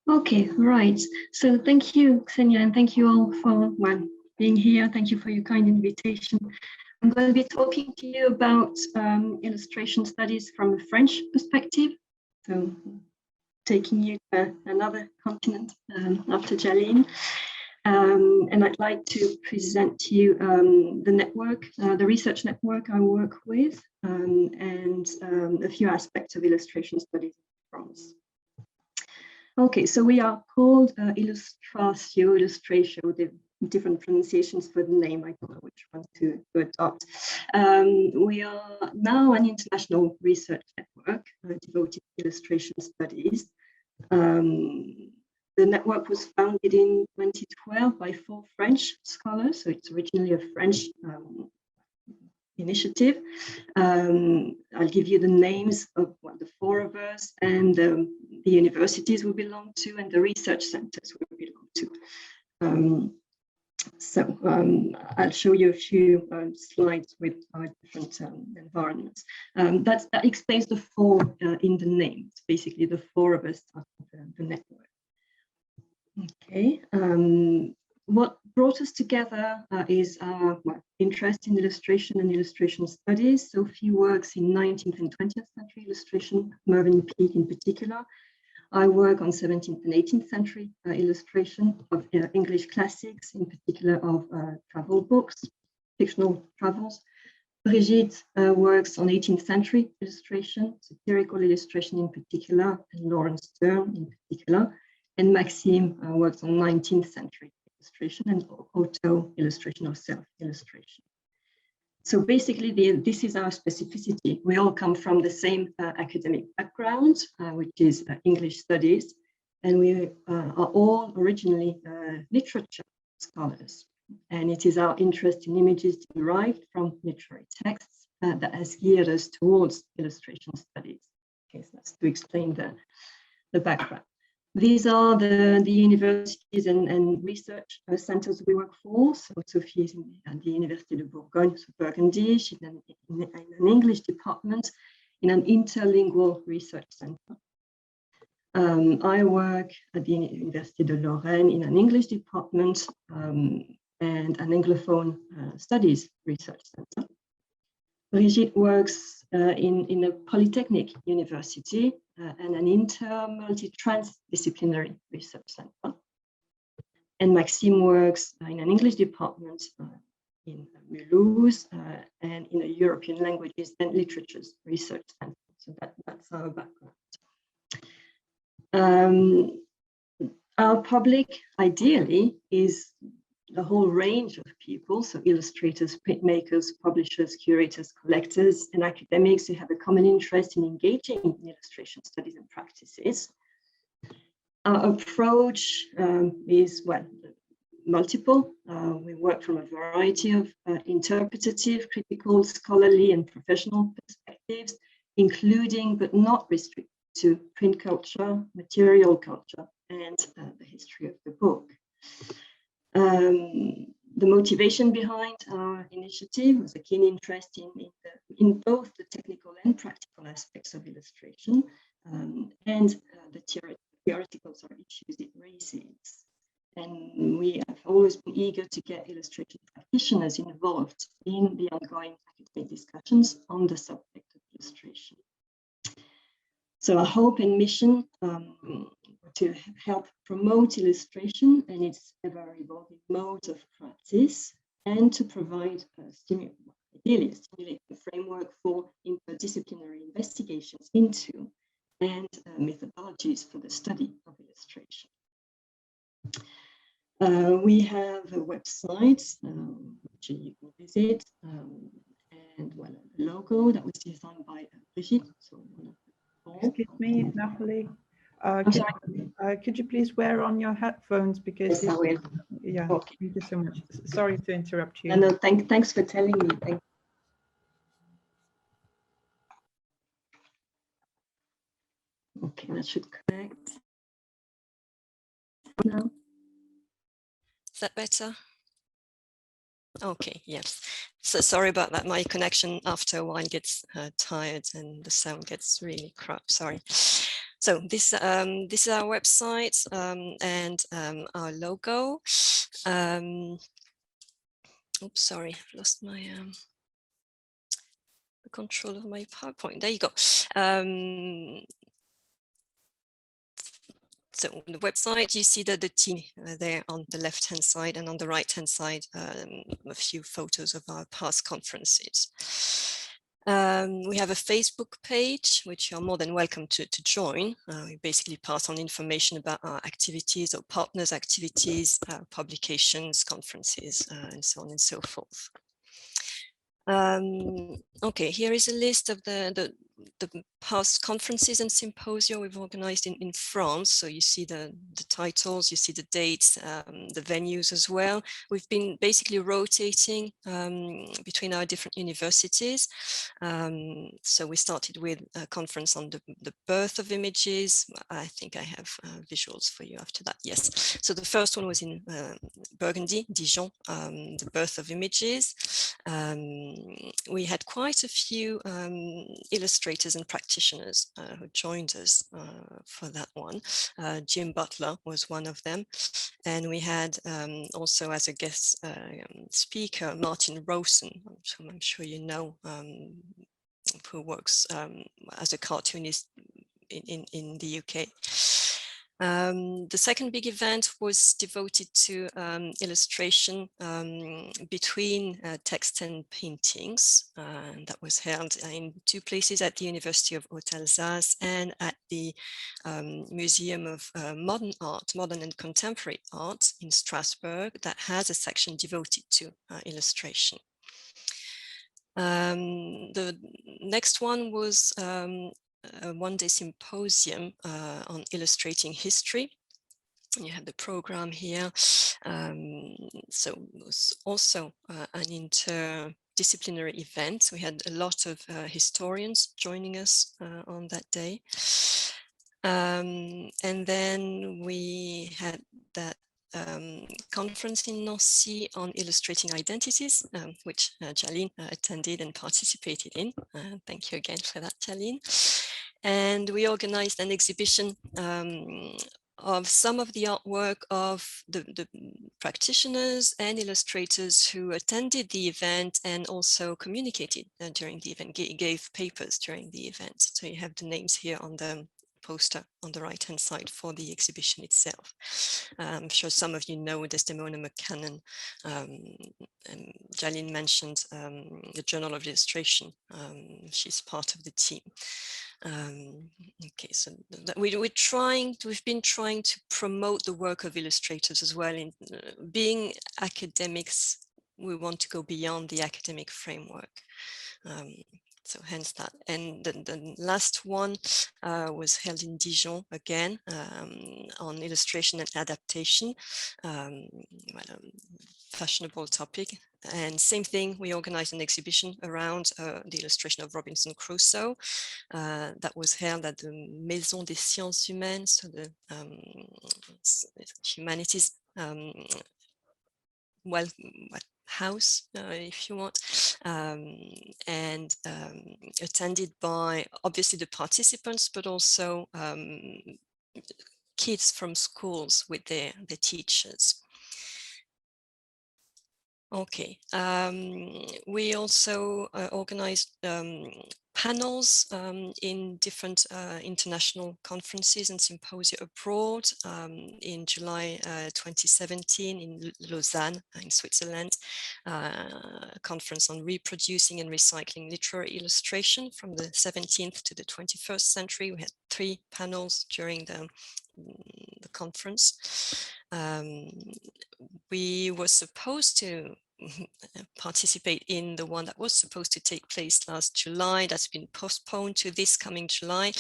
Okay, right. So thank you, Ksenia, and thank you all for being here. Thank you for your kind invitation. I'm going to be talking to you about illustration studies from a French perspective. So taking you to another continent after Jaleen. And I'd like to present to you the network, the research network I work with, and a few aspects of illustration studies in France. Okay, so we are called illustratio, the different pronunciations for the name. I don't know which one to adopt. We are now an international research network devoted to illustration studies. The network was founded in 2012 by 4 French scholars, so it's originally a French initiative. I'll give you the names of the 4 of us and the universities we belong to and the research centers we belong to. I'll show you a few slides with our different environments. That explains the 4 in the name. It's basically the 4 of us are the network. Okay. What brought us together is our interest in illustration and illustration studies. So a few works in 19th and 20th century illustration, Mervyn Peake in particular. I work on 17th and 18th century illustration of English classics, in particular of travel books, fictional travels. Brigitte works on 18th century illustration, satirical illustration in particular, and Lawrence Stern in particular. And Maxime works on 19th century illustration and auto illustration or self-illustration. So basically, this is our specificity. We all come from the same academic background, which is English studies, and we are all originally literature scholars. And it is our interest in images derived from literary texts that has geared us towards illustration studies. Okay, so that's to explain the background. These are the universities and research centers we work for. So Sophie is at the Université de Bourgogne, so Burgundy. She's in an English department in an interlingual research center. I work at the Université de Lorraine in an English department and an Anglophone studies research center. Brigitte works in a polytechnic university and an multi-transdisciplinary research center. And Maxime works in an English department in Mulhouse and in a European languages and literatures research center. So that's our background. Our public, ideally, is the whole range of people, so illustrators, printmakers, publishers, curators, collectors, and academics who have a common interest in engaging in illustration studies and practices. Our approach is, well, multiple. We work from a variety of interpretative, critical, scholarly, and professional perspectives, including but not restricted to print culture, material culture, and the history of the book. The motivation behind our initiative was a keen interest in both the technical and practical aspects of illustration and the theoretical issues it raises. And we have always been eager to get illustration practitioners involved in the ongoing academic discussions on the subject of illustration. So our hope and mission to help promote illustration and its ever-evolving modes of practice, and to provide ideally stimulate the framework for interdisciplinary investigations into and methodologies for the study of illustration. We have a website which you can visit, and well, a logo that was designed by Brigitte. So excuse me, Nathalie. Could you please wear on your headphones, because yes, I will. Yeah, okay. Thank you so much. Sorry to interrupt you. No, thanks for telling me. Okay, that should connect now. Is that better? Okay, yes. So sorry about that. My connection after a while gets tired and the sound gets really crap. Sorry. So this is our website and our logo. Oops, sorry, I've lost my the control of my PowerPoint. There you go. So on the website, you see that the team there on the left-hand side, and on the right-hand side, a few photos of our past conferences. We have a Facebook page, which you're more than welcome to join. We basically pass on information about our activities or partners' activities, publications, conferences, and so on and so forth. Okay, here is a list of the past conferences and symposia we've organized in France. So you see the titles, you see the dates, the venues as well. We've been basically rotating between our different universities. So we started with a conference on the birth of images. I think I have visuals for you after that. Yes. So the first one was in Burgundy, Dijon, the birth of images. We had quite a few illustrators and practitioners who joined us for that one. Jim Butler was one of them. And we had also as a guest speaker, Martin Rosen, whom I'm sure you know, who works as a cartoonist in the UK. The second big event was devoted to illustration between text and paintings. That was held in 2 places, at the University of Haute-Alsace and at the Museum of Modern Art, Modern and Contemporary Art in Strasbourg, that has a section devoted to illustration. The next one was a one-day symposium on illustrating history. You have the program here. So it was also an interdisciplinary event. We had a lot of historians joining us on that day. And then we had that conference in Nancy on illustrating identities, which Jaleen attended and participated in. Thank you again for that, Jaleen. And we organized an exhibition of some of the artwork of the practitioners and illustrators who attended the event and also communicated during the event, gave papers during the event. So you have the names here on the poster on the right hand side for the exhibition itself. I'm sure some of you know Desdemona McCannon. And Jaleen mentioned the Journal of Illustration. She's part of the team. Okay, so we've been trying to promote the work of illustrators as well. In being academics, we want to go beyond the academic framework. So hence that. And the last one was held in Dijon again on illustration and adaptation, fashionable topic. And same thing, we organized an exhibition around the illustration of Robinson Crusoe that was held at the Maison des Sciences Humaines, so the humanities house, if you want, and attended by obviously the participants, but also kids from schools with their teachers. Okay, we also organized panels in different international conferences and symposia abroad. In July 2017 in Lausanne in Switzerland, a conference on reproducing and recycling literary illustration from the 17th to the 21st century. We had 3 panels during the conference. We were supposed to participate in the one that was supposed to take place last July, that's been postponed to this coming July,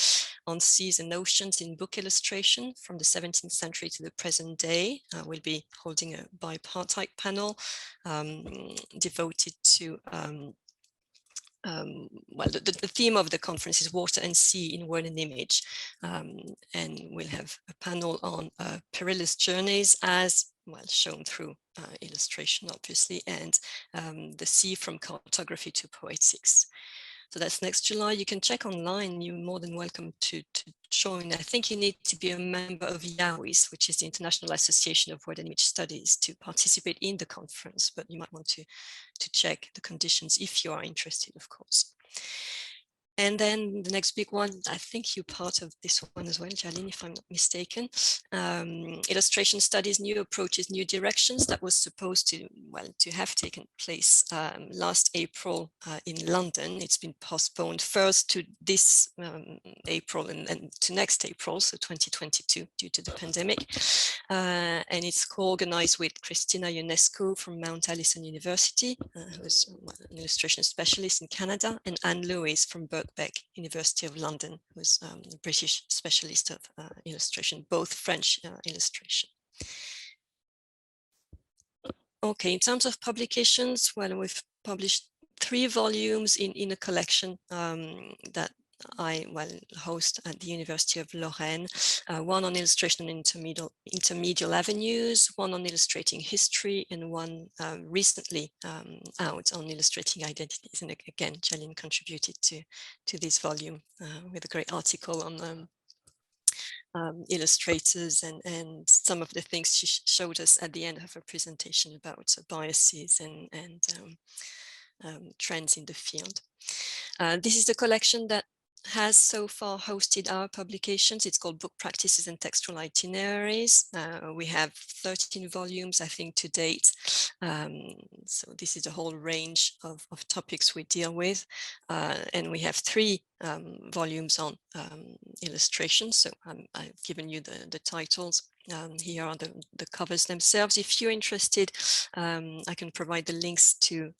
on seas and oceans in book illustration from the 17th century to the present day. We'll be holding a bipartite panel devoted to well, the theme of the conference is water and sea in word and image, and we'll have a panel on perilous journeys, as well shown through illustration, obviously, and the sea from cartography to poetics. So that's next July. You can check online. You're more than welcome to join. I think you need to be a member of IAWIS, which is the International Association of Word and Image Studies, to participate in the conference, but you might want to check the conditions if you are interested, of course. And then the next big one, I think you're part of this one as well, Jaleen, if I'm not mistaken. Illustration Studies, New Approaches, New Directions, that was supposed to, well, to have taken place last April in London. It's been postponed first to this April and to next April, so 2022, due to the pandemic. And it's co-organized with Christina Ionescu from Mount Allison University, who's an illustration specialist in Canada, and Anne Lewis from Birkbeck, University of London, who's a British specialist of illustration, both French illustration. Okay, in terms of publications, well, we've published 3 volumes in a collection that I host at the University of Lorraine, one on illustration and intermedial avenues, one on illustrating history, and one recently out on illustrating identities. And again, Jaleen contributed to this volume with a great article on illustrators and some of the things she showed us at the end of her presentation about biases and trends in the field. This is the collection that has so far hosted our publications. It's called Book Practices and Textual Itineraries. We have 13 volumes, I think, to date. So this is a whole range of topics we deal with. And we have 3 volumes on illustration. So I've given you the titles. Here are the covers themselves. If you're interested, I can provide the links to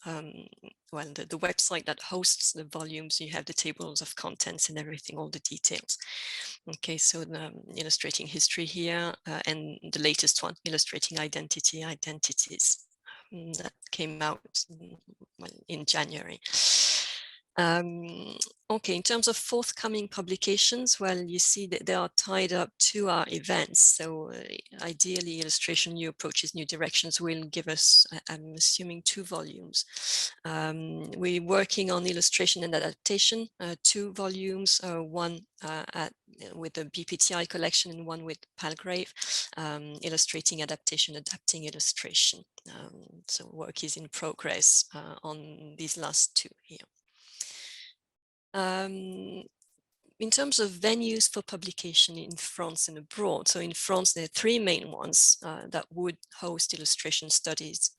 well, the website that hosts the volumes. You have the tables of contents and everything, all the details. Okay, so illustrating history here, and the latest one, illustrating identities, that came out in January. Okay, in terms of forthcoming publications, well, you see that they are tied up to our events. So ideally, Illustration New Approaches, New Directions will give us, I'm assuming, 2 volumes. We're working on illustration and adaptation, 2 volumes, one with the BPTI collection and one with Palgrave, illustrating adaptation, adapting illustration. So work is in progress on these last 2 here. In terms of venues for publication in France and abroad, so in France there are 3 main ones that would host illustration studies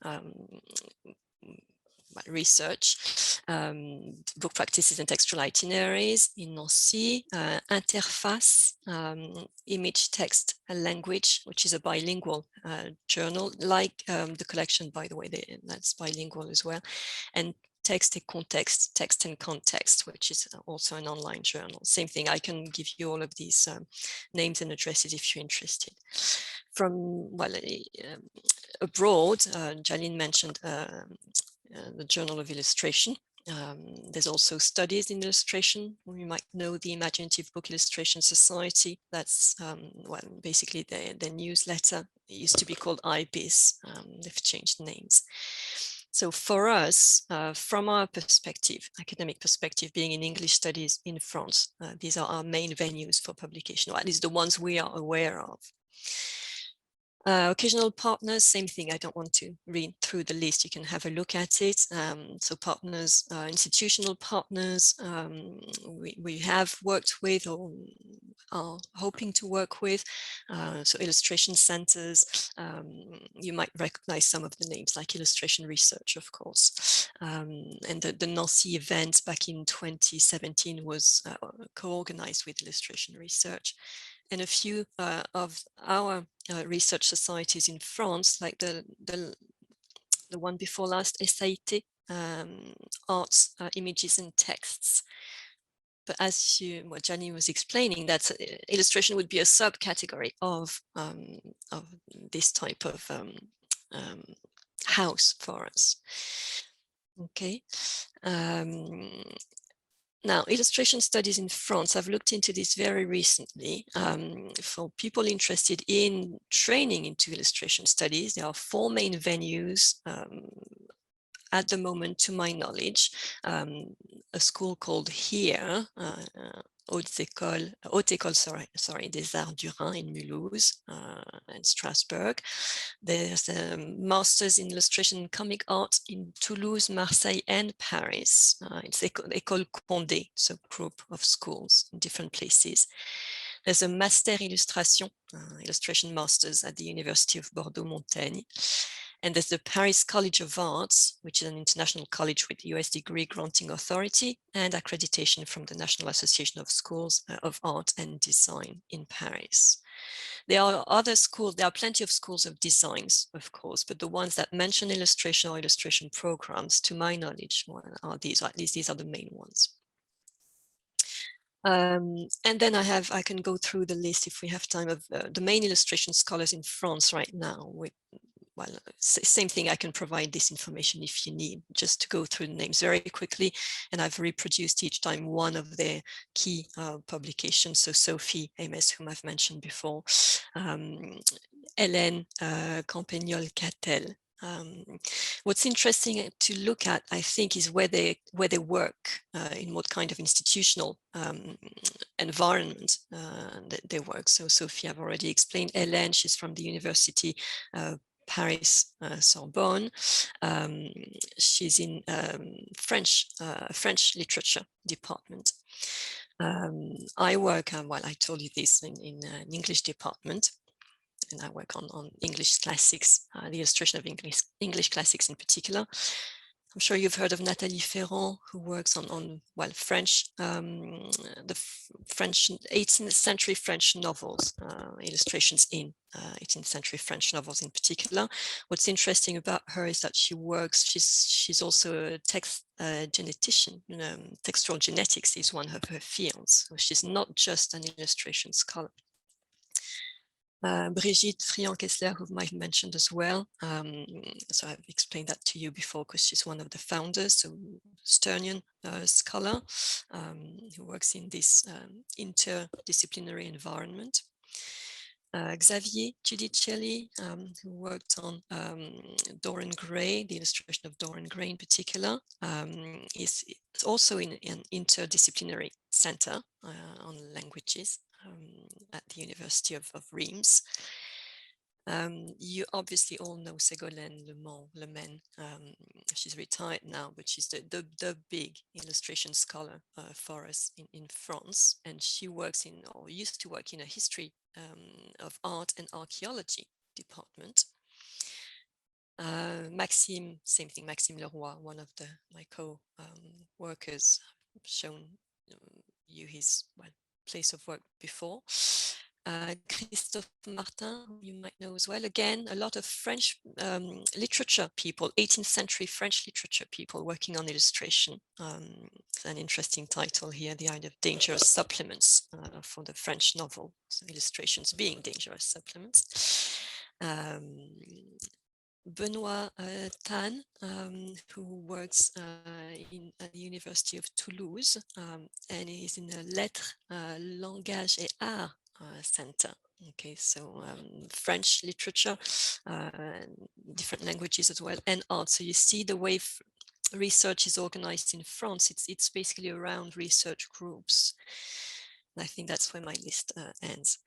research, book practices and textual itineraries in Nancy, Interface, image, text and language, which is a bilingual journal, like the collection, by the way, that's bilingual as well, and Text and Context, Text and Context, which is also an online journal. Same thing, I can give you all of these names and addresses if you're interested. From, well, abroad, Jaleen mentioned the Journal of Illustration. There's also studies in illustration. You might know the Imaginative Book Illustration Society. That's well, basically their newsletter. It used to be called IBIS. They've changed names. So for us, from our perspective, academic perspective, being in English studies in France, these are our main venues for publication, or at least the ones we are aware of. Occasional partners, same thing. I don't want to read through the list. You can have a look at it. So partners, institutional partners, we have worked with or are hoping to work with. So illustration centers, you might recognize some of the names like Illustration Research, of course. And the Nancy event back in 2017 was co-organized with Illustration Research. And a few of our research societies in France, like the one before last, SAIT, Arts, Images and Texts. But as what Jaleen was explaining, that illustration would be a subcategory of this type of house for us. Okay. Now, illustration studies in France, I've looked into this very recently. For people interested in training into illustration studies, there are 4 main venues at the moment, to my knowledge. A school called HERE, Haute École des Arts du Rhin in Mulhouse and Strasbourg. There's a Master's in Illustration and Comic Art in Toulouse, Marseille and Paris. It's École Condé, it's a group of schools in different places. There's a Master Illustration, Illustration Masters at the University of Bordeaux-Montaigne. And there's the Paris College of Arts, which is an international college with US degree granting authority and accreditation from the National Association of Schools of Art and Design in Paris. There are other schools, there are plenty of schools of designs, of course, but the ones that mention illustration or illustration programs, to my knowledge, are these, or at least these are the main ones. And then I can go through the list if we have time of the main illustration scholars in France right now. Well, same thing, I can provide this information if you need, just to go through the names very quickly. And I've reproduced each time one of their key publications. So Sophie Ames, whom I've mentioned before, Hélène Campagnol-Cattel. What's interesting to look at, I think, is where they work, in what kind of institutional environment that they work. So Sophie, I've already explained. Hélène, she's from the University Paris Sorbonne. She's in French literature department. I work, well, I told you this, in an English department, and I work on English classics, the illustration of English classics in particular. I'm sure you've heard of Nathalie Ferrand, who works on well, French, the French 18th century French novels, illustrations in 18th century French novels in particular. What's interesting about her is that she works, she's also a text genetician. Textual genetics is one of her fields. So she's not just an illustration scholar. Brigitte Friand-Kessler, whom I've mentioned as well. So I've explained that to you before because she's one of the founders, so Sternian scholar who works in this interdisciplinary environment. Xavier Giudicelli, who worked on Dorian Gray, the illustration of Dorian Gray in particular, is also in an interdisciplinary center on languages at the University of Reims. You obviously all know Ségolène Lemen. She's retired now, but she's the big illustration scholar for us in France. And she works in, or used to work in, a history of art and archaeology department. Maxime, same thing, Maxime Leroy, one of my co-workers, shown you his place of work before. Christophe Martin, you might know as well. Again, a lot of French literature people, 18th century French literature people working on illustration. An interesting title here, The Idea of Dangerous Supplements for the French novel. So illustrations being dangerous supplements. Benoît Tan, who works at the University of Toulouse and is in the Lettres, Langage et Art Center. Okay, so French literature, different languages as well, and art. So you see the way research is organized in France. It's basically around research groups. And I think that's where my list ends.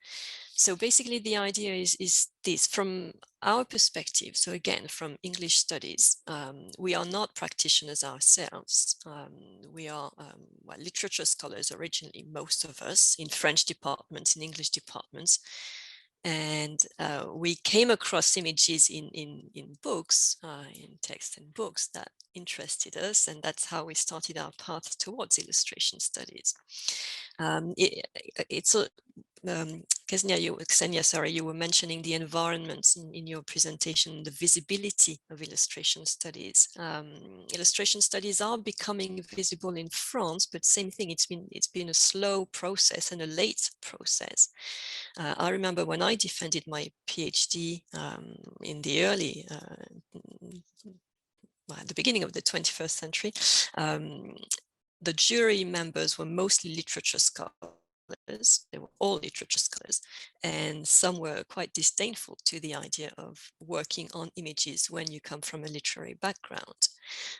So basically the idea is this, from our perspective, so again, from English studies, we are not practitioners ourselves. We are well, literature scholars originally, most of us, in French departments, in English departments. And we came across images in books, in text and books that interested us, and that's how we started our path towards illustration studies. Ksenia, sorry, you were mentioning the environments in your presentation, the visibility of illustration studies. Illustration studies are becoming visible in France, but same thing, it's been a slow process and a late process. I remember when I defended my PhD in the early, at the beginning of the 21st century, the jury members were mostly literature scholars. They were all literature scholars, and some were quite disdainful to the idea of working on images when you come from a literary background.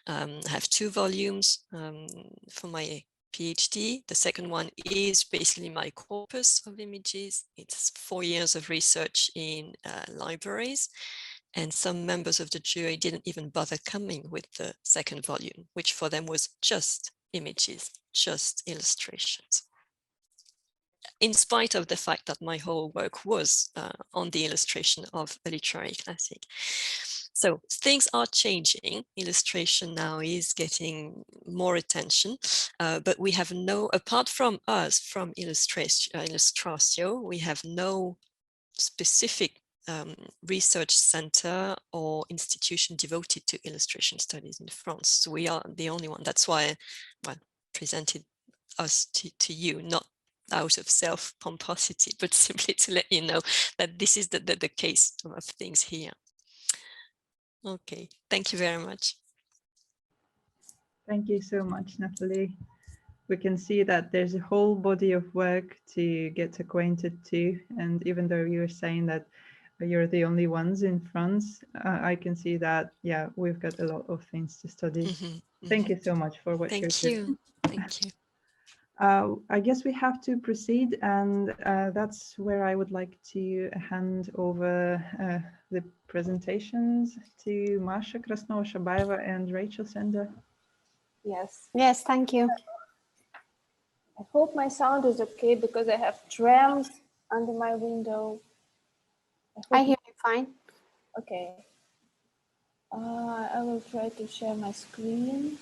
I have 2 volumes for my PhD. The second one is basically my corpus of images. It's 4 years of research in libraries, and some members of the jury didn't even bother coming with the second volume, which for them was just images, just illustrations. In spite of the fact that my whole work was on the illustration of a literary classic. So things are changing. Illustration now is getting more attention, but we have apart from us, from Illustratio, we have no specific research center or institution devoted to illustration studies in France. So we are the only one. That's why I presented us to you, not out of self-pomposity, but simply to let you know that this is the case of things here. Okay, thank you very much. Thank you so much, Nathalie. We can see that there's a whole body of work to get acquainted to. And even though you're saying that you're the only ones in France, I can see that, yeah, we've got a lot of things to study. Thank you so much for what you're doing. Thank you. I guess we have to proceed, and that's where I would like to hand over the presentations to Masha, Krasnova-Shabaeva, and Rachel Sender. Yes. Yes, thank you. I hope my sound is okay because I have trams under my window. I hear you fine. Okay. I will try to share my screen.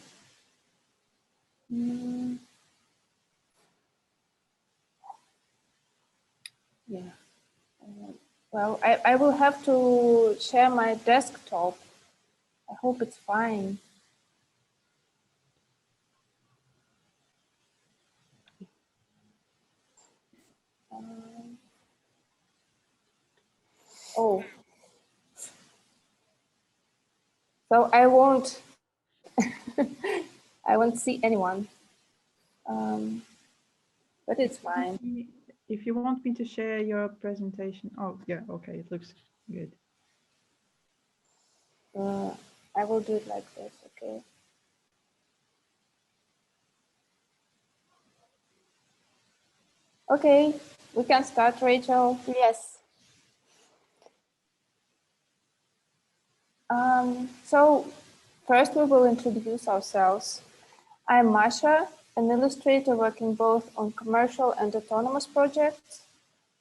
Yeah. Well, I will have to share my desktop. I hope it's fine. Oh. So I won't I won't see anyone. But it's fine. If you want me to share your presentation, oh yeah, okay, it looks good. I will do it like this, okay? Okay, we can start, Rachel. Yes. So first we will introduce ourselves. I'm Masha, an illustrator working both on commercial and autonomous projects.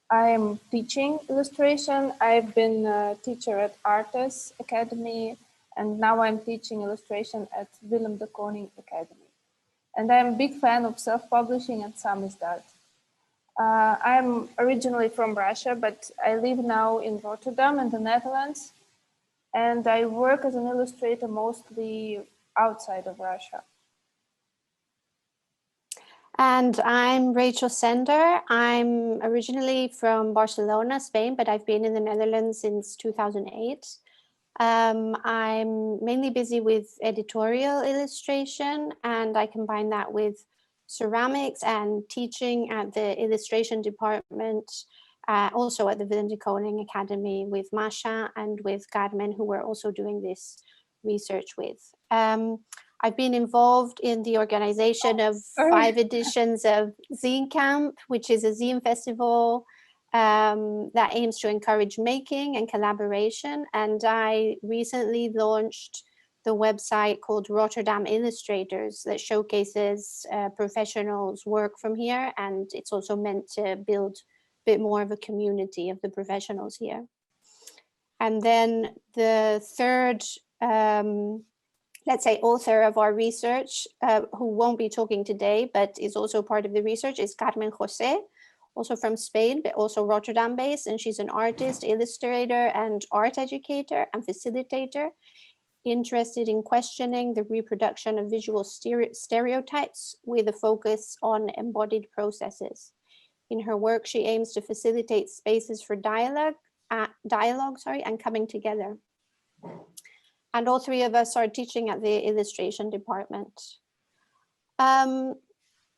I'm teaching illustration. I've been a teacher at Artes Academy, and now I'm teaching illustration at Willem de Kooning Academy. And I'm a big fan of self-publishing and samizdat. I'm originally from Russia, but I live now in Rotterdam in the Netherlands. And I work as an illustrator mostly outside of Russia. And I'm Rachel Sender. I'm originally from Barcelona, Spain, but I've been in the Netherlands since 2008. I'm mainly busy with editorial illustration, and I combine that with ceramics and teaching at the illustration department, also at the Willem de Kooning Academy with Masha and with Carmen, who we're also doing this research with. I've been involved in the organization of 5 editions of Zine Camp, which is a zine festival that aims to encourage making and collaboration. And I recently launched the website called Rotterdam Illustrators that showcases professionals' work from here. And it's also meant to build a bit more of a community of the professionals here. And then the third, let's say, author of our research, who won't be talking today, but is also part of the research, is Carmen José, also from Spain, but also Rotterdam based. And she's an artist, illustrator, and art educator and facilitator, interested in questioning the reproduction of visual stereotypes with a focus on embodied processes. In her work, she aims to facilitate spaces for dialogue, and coming together. And all 3 of us are teaching at the illustration department.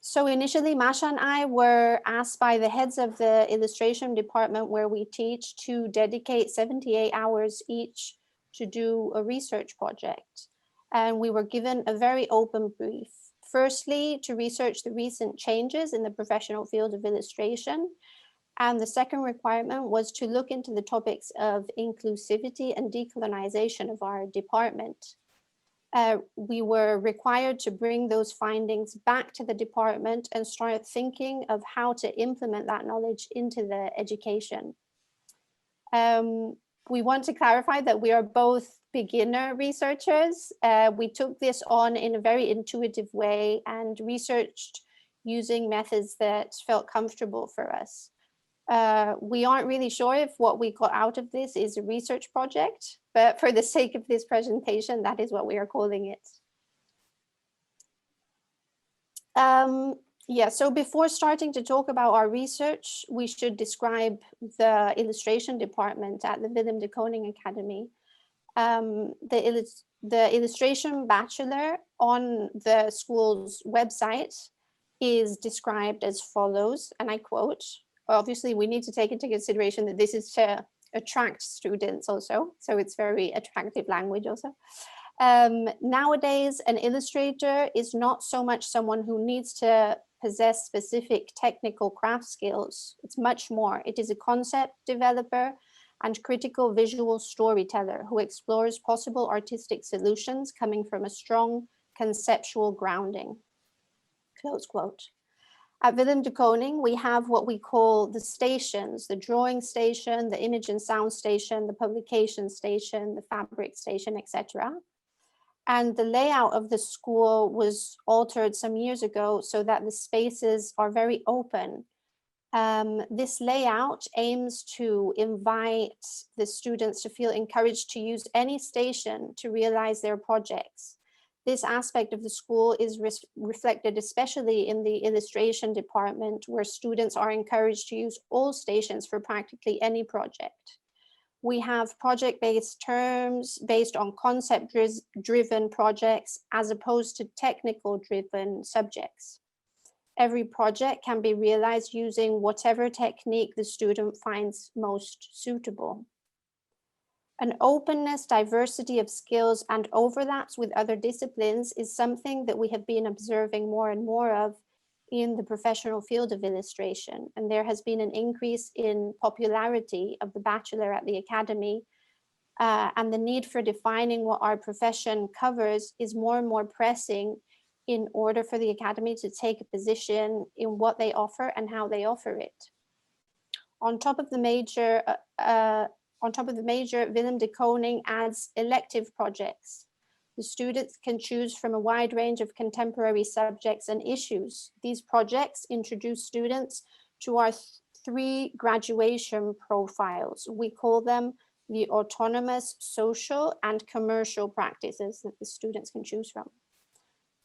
So initially, Masha and I were asked by the heads of the illustration department where we teach to dedicate 78 hours each to do a research project. And we were given a very open brief. Firstly, to research the recent changes in the professional field of illustration. And the second requirement was to look into the topics of inclusivity and decolonization of our department. We were required to bring those findings back to the department and start thinking of how to implement that knowledge into the education. We want to clarify that we are both beginner researchers. We took this on in a very intuitive way and researched using methods that felt comfortable for us. We aren't really sure if what we got out of this is a research project, but for the sake of this presentation, that is what we are calling it. Yeah, so before starting to talk about our research, we should describe the illustration department at the Willem de Kooning Academy. The illustration bachelor on the school's website is described as follows, and I quote, obviously we need to take into consideration that this is to attract students also, so it's very attractive language also. Nowadays, an illustrator is not so much someone who needs to possess specific technical craft skills. It's much more. It is a concept developer and critical visual storyteller who explores possible artistic solutions coming from a strong conceptual grounding, close quote. At Willem de Kooning, we have what we call the stations, the drawing station, the image and sound station, the publication station, the fabric station, etc. And the layout of the school was altered some years ago so that the spaces are very open. This layout aims to invite the students to feel encouraged to use any station to realize their projects. This aspect of the school is reflected especially in the illustration department, where students are encouraged to use all stations for practically any project. We have project-based terms based on concept-driven projects as opposed to technical-driven subjects. Every project can be realized using whatever technique the student finds most suitable. An openness, diversity of skills, and overlaps with other disciplines is something that we have been observing more and more of in the professional field of illustration. And there has been an increase in popularity of the bachelor at the academy, and the need for defining what our profession covers is more and more pressing in order for the academy to take a position in what they offer and how they offer it. On top of the major, Willem de Kooning adds elective projects. The students can choose from a wide range of contemporary subjects and issues. These projects introduce students to our three graduation profiles. We call them the autonomous, social, and commercial practices that the students can choose from.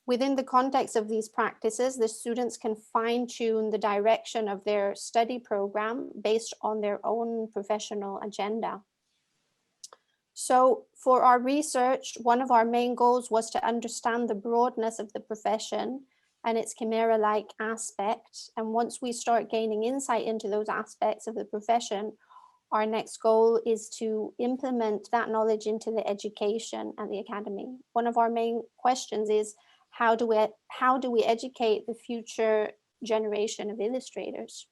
Within the context of these practices, the students can fine-tune the direction of their study program based on their own professional agenda. So for our research, one of our main goals was to understand the broadness of the profession and its chimera-like aspect. And once we start gaining insight into those aspects of the profession, our next goal is to implement that knowledge into the education at the academy. One of our main questions is, how do we educate the future generation of illustrators?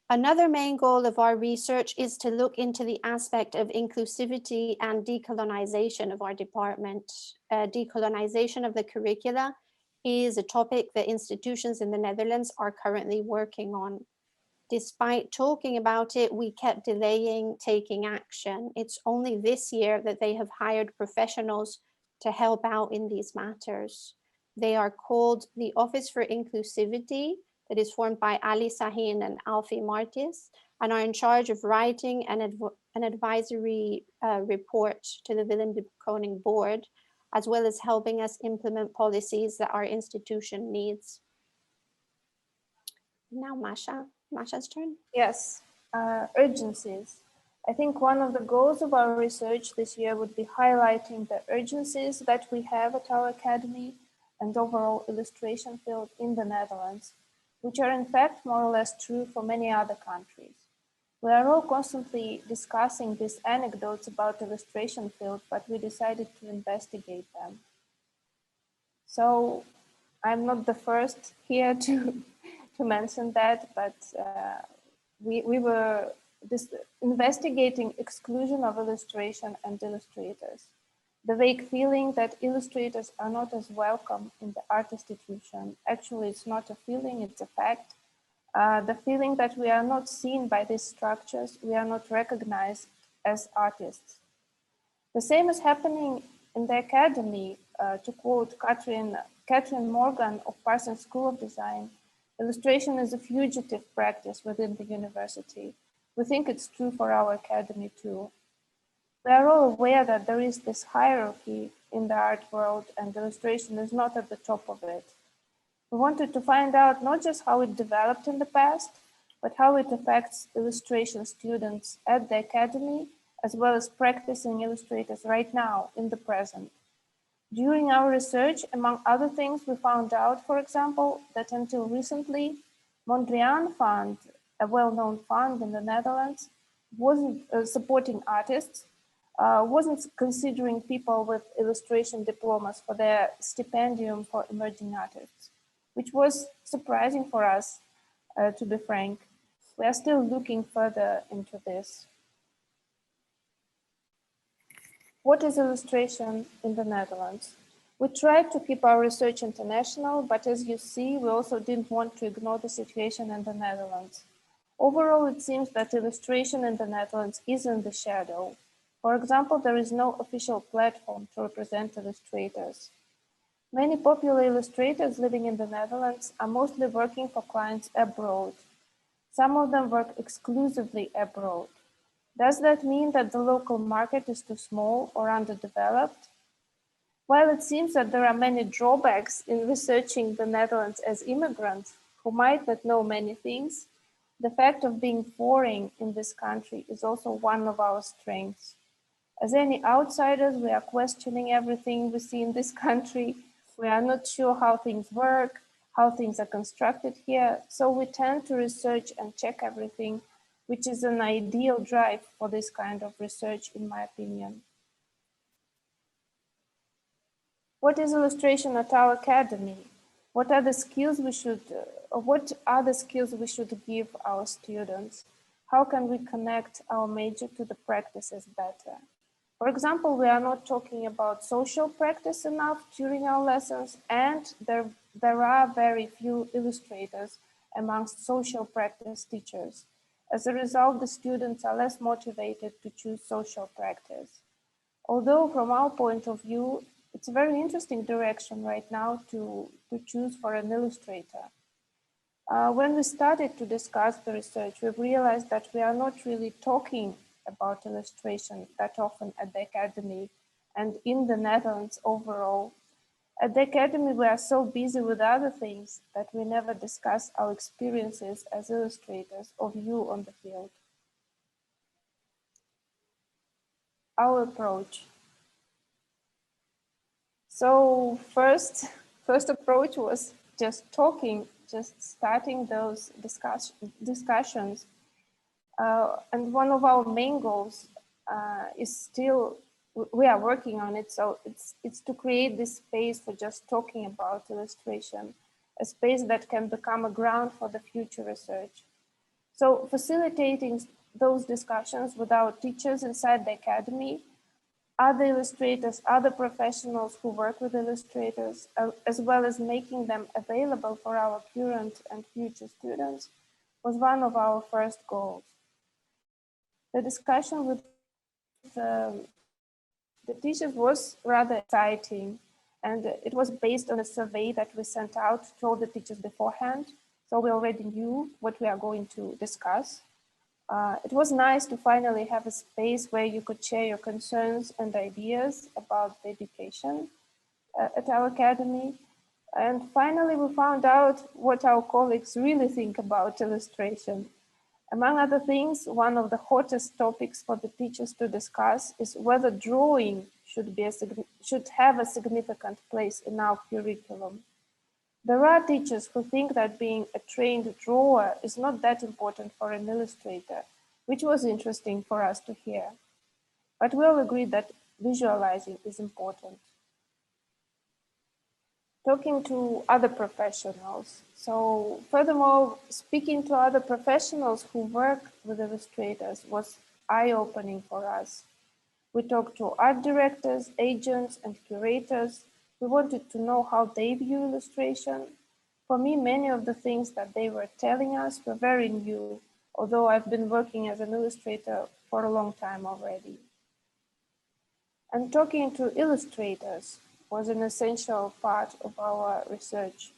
Another main goal of our research is to look into the aspect of inclusivity and decolonization of our department. Decolonization of the curricula is a topic that institutions in the Netherlands are currently working on. Despite talking about it, we kept delaying taking action. It's only this year that they have hired professionals to help out in these matters. They are called the Office for Inclusivity, that is formed by Ali Sahin and Alfie Martis, and are in charge of writing an advisory report to the Willem de Kooning board, as well as helping us implement policies that our institution needs. Now Masha's turn. Yes, urgencies. I think one of the goals of our research this year would be highlighting the urgencies that we have at our academy and overall illustration field in the Netherlands, which are in fact more or less true for many other countries. We are all constantly discussing these anecdotes about the illustration field, but we decided to investigate them. So I'm not the first here to mention that, but we were investigating exclusion of illustration and illustrators. The vague feeling that illustrators are not as welcome in the art institution. Actually, it's not a feeling, it's a fact. The feeling that we are not seen by these structures, we are not recognized as artists. The same is happening in the academy. To quote Catherine Morgan of Parsons School of Design, illustration is a fugitive practice within the university. We think it's true for our academy too. We are all aware that there is this hierarchy in the art world and illustration is not at the top of it. We wanted to find out not just how it developed in the past, but how it affects illustration students at the academy, as well as practicing illustrators right now in the present. During our research, among other things, we found out, for example, that until recently, Mondrian Fund, a well-known fund in the Netherlands, wasn't supporting artists, wasn't considering people with illustration diplomas for their stipendium for emerging artists, which was surprising for us, to be frank. We are still looking further into this. What is illustration in the Netherlands? We tried to keep our research international, but as you see, we also didn't want to ignore the situation in the Netherlands. Overall, it seems that illustration in the Netherlands is in the shadow. For example, there is no official platform to represent illustrators. Many popular illustrators living in the Netherlands are mostly working for clients abroad. Some of them work exclusively abroad. Does that mean that the local market is too small or underdeveloped? While it seems that there are many drawbacks in researching the Netherlands as immigrants who might not know many things, the fact of being foreign in this country is also one of our strengths. As any outsiders, we are questioning everything we see in this country. We are not sure how things work, how things are constructed here, so we tend to research and check everything, which is an ideal drive for this kind of research, in my opinion. What is illustration at our academy? What are the skills we should give our students? How can we connect our major to the practices better? For example, we are not talking about social practice enough during our lessons, and there are very few illustrators amongst social practice teachers. As a result, the students are less motivated to choose social practice. Although from our point of view, it's a very interesting direction right now to choose for an illustrator. When we started to discuss the research, we realized that we are not really talking about illustration that often at the academy and in the Netherlands overall. At the academy, we are so busy with other things that we never discuss our experiences as illustrators or view on the field. Our approach. So first approach was just talking, just starting those discussions. And one of our main goals is still, we are working on it, so it's to create this space for just talking about illustration, a space that can become a ground for the future research. So facilitating those discussions with our teachers inside the academy, other illustrators, other professionals who work with illustrators, as well as making them available for our current and future students, was one of our first goals. The discussion with the teachers was rather exciting, and it was based on a survey that we sent out to all the teachers beforehand, so we already knew what we are going to discuss. It was nice to finally have a space where you could share your concerns and ideas about the education at our academy. And finally, we found out what our colleagues really think about illustration. Among other things, one of the hottest topics for the teachers to discuss is whether drawing should have a significant place in our curriculum. There are teachers who think that being a trained drawer is not that important for an illustrator, which was interesting for us to hear. But we all agree that visualizing is important. Talking to other professionals. So furthermore, speaking to other professionals who work with illustrators was eye-opening for us. We talked to art directors, agents, and curators. We wanted to know how they view illustration. For me, many of the things that they were telling us were very new, although I've been working as an illustrator for a long time already. And talking to illustrators was an essential part of our research.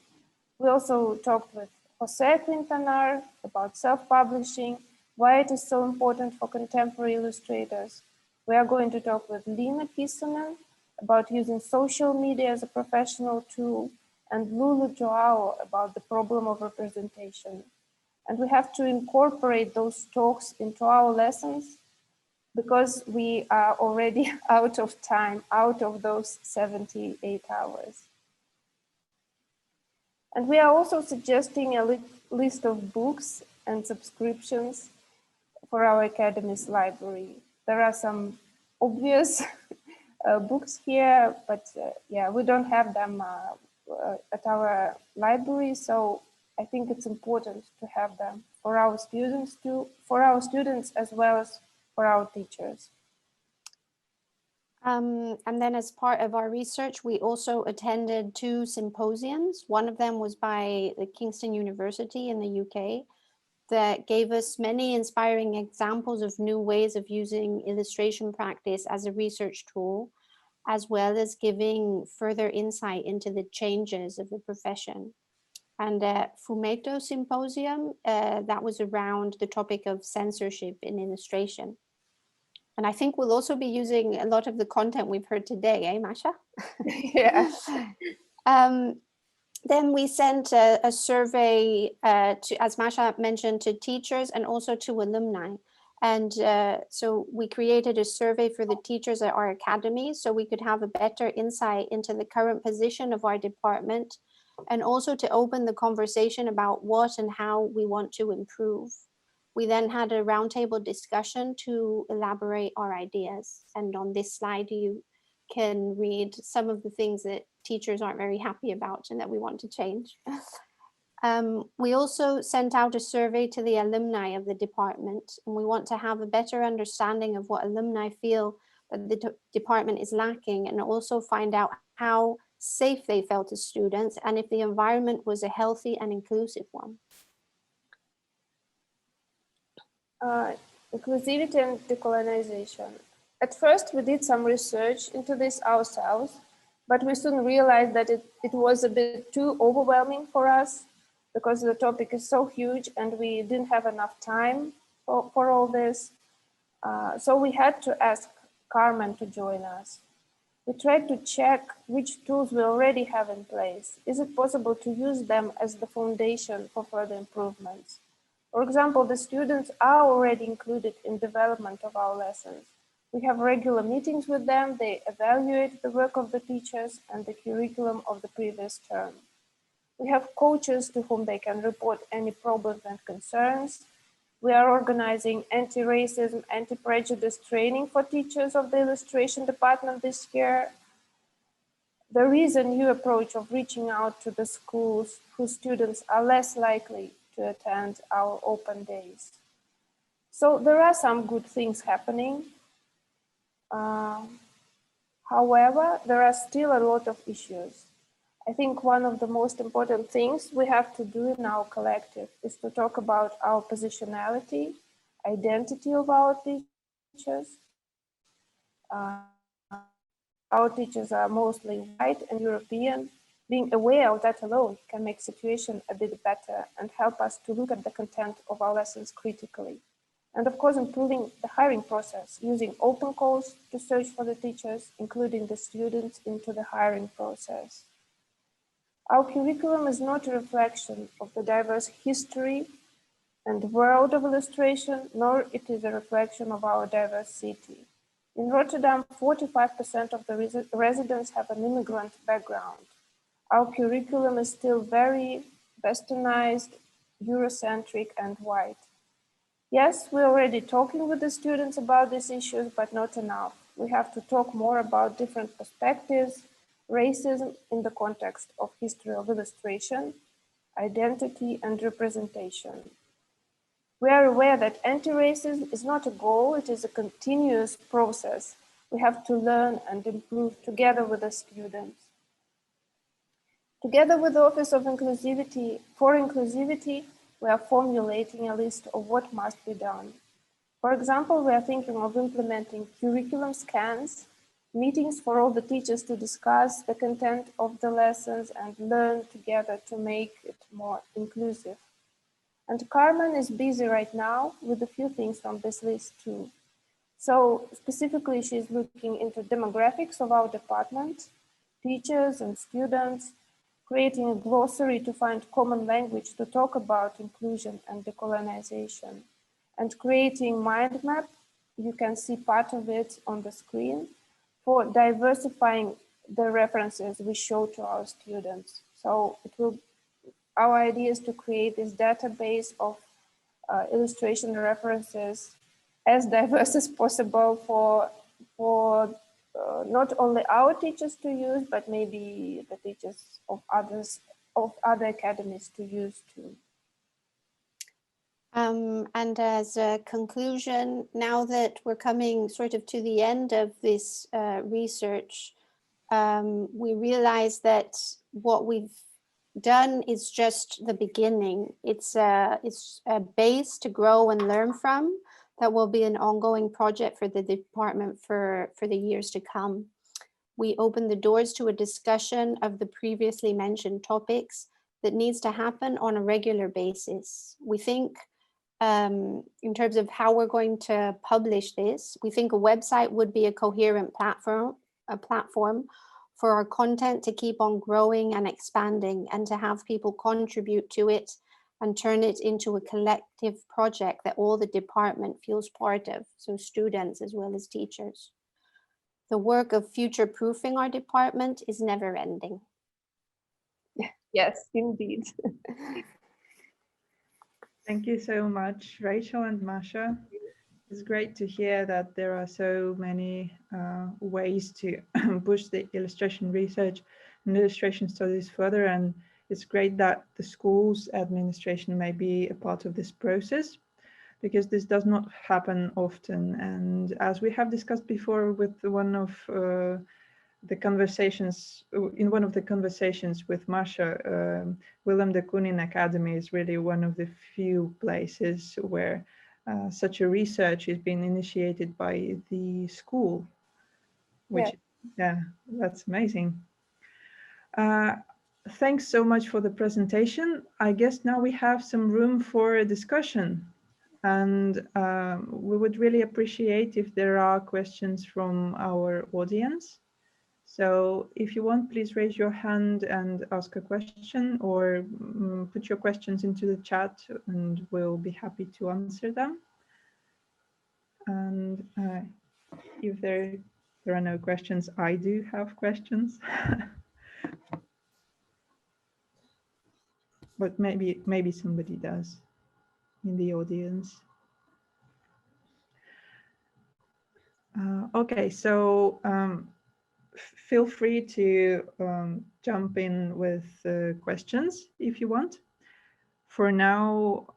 We also talked with Jose Quintanar about self-publishing, why it is so important for contemporary illustrators. We are going to talk with Leena Kissanen about using social media as a professional tool, and Lulu Joao about the problem of representation. And we have to incorporate those talks into our lessons because we are already out of time, out of those 78 hours. And we are also suggesting a list of books and subscriptions for our academy's library. There are some obvious books here, but yeah, we don't have them at our library, so I think it's important to have them for our students too, for our students as well as for our teachers. And then as part of our research, we also attended 2 symposiums. One of them was by the Kingston University in the UK that gave us many inspiring examples of new ways of using illustration practice as a research tool, as well as giving further insight into the changes of the profession. And Fumeto Symposium, that was around the topic of censorship in illustration. And I think we'll also be using a lot of the content we've heard today, eh, Masha? Yeah. Then we sent a survey, to, as Masha mentioned, to teachers and also to alumni. And so we created a survey for the teachers at our academy so we could have a better insight into the current position of our department and also to open the conversation about what and how we want to improve. We then had a roundtable discussion to elaborate our ideas. And on this slide, you can read some of the things that teachers aren't very happy about and that we want to change. We also sent out a survey to the alumni of the department, and we want to have a better understanding of what alumni feel that the department is lacking, and also find out how safe they felt as students and if the environment was a healthy and inclusive one. Inclusivity and decolonization. At first, we did some research into this ourselves, but we soon realized that it was a bit too overwhelming for us because the topic is so huge and we didn't have enough time for all this. So we had to ask Carmen to join us. We tried to check which tools we already have in place. Is it possible to use them as the foundation for further improvements? For example, the students are already included in development of our lessons. We have regular meetings with them. They evaluate the work of the teachers and the curriculum of the previous term. We have coaches to whom they can report any problems and concerns. We are organizing anti-racism, anti-prejudice training for teachers of the illustration department this year. There is a new approach of reaching out to the schools whose students are less likely to attend our open days. So there are some good things happening. However, there are still a lot of issues. I think one of the most important things we have to do in our collective is to talk about our positionality, identity of our teachers. Our teachers are mostly white and European. Being aware of that alone can make the situation a bit better and help us to look at the content of our lessons critically. And of course, improving the hiring process, using open calls to search for the teachers, including the students into the hiring process. Our curriculum is not a reflection of the diverse history and world of illustration, nor it is a reflection of our diverse city. In Rotterdam, 45% of the residents have an immigrant background. Our curriculum is still very westernized, Eurocentric, and white. Yes, we're already talking with the students about these issues, but not enough. We have to talk more about different perspectives, racism in the context of history of illustration, identity, and representation. We are aware that anti-racism is not a goal, it is a continuous process. We have to learn and improve together with the students. Together with the Office of Inclusivity, for Inclusivity, we are formulating a list of what must be done. For example, we are thinking of implementing curriculum scans, meetings for all the teachers to discuss the content of the lessons and learn together to make it more inclusive. And Carmen is busy right now with a few things from this list too. So specifically, she's looking into demographics of our department, teachers and students, creating a glossary to find common language to talk about inclusion and decolonization, and creating mind map. You can see part of it on the screen for diversifying the references we show to our students. So our idea is to create this database of illustration references as diverse as possible for for not only our teachers to use, but maybe the teachers of other academies to use too. And as a conclusion, now that we're coming sort of to the end of this research, we realize that what we've done is just the beginning. It's a base to grow and learn from that will be an ongoing project for the department for the years to come. We open the doors to a discussion of the previously mentioned topics that needs to happen on a regular basis. We think in terms of how we're going to publish this, we think a website would be a coherent platform for our content to keep on growing and expanding, and to have people contribute to it and turn it into a collective project that all the department feels part of, so students as well as teachers. The work of future-proofing our department is never ending. Yes, indeed. Thank you so much, Rachel and Masha. It's great to hear that there are so many ways to push the illustration research and illustration studies further, and it's great that the school's administration may be a part of this process, because this does not happen often. And as we have discussed before with one of the conversations, in one of the conversations with Masha, Willem the Kooning Academy is really one of the few places where such a research is being initiated by the school, which, yeah, that's amazing. Thanks so much for the presentation. I guess now we have some room for a discussion, and we would really appreciate if there are questions from our audience. So if you want, please raise your hand and ask a question, or put your questions into the chat and we'll be happy to answer them. And if there are no questions, I do have questions. But maybe somebody does in the audience. Okay, so feel free to jump in with questions if you want. For now,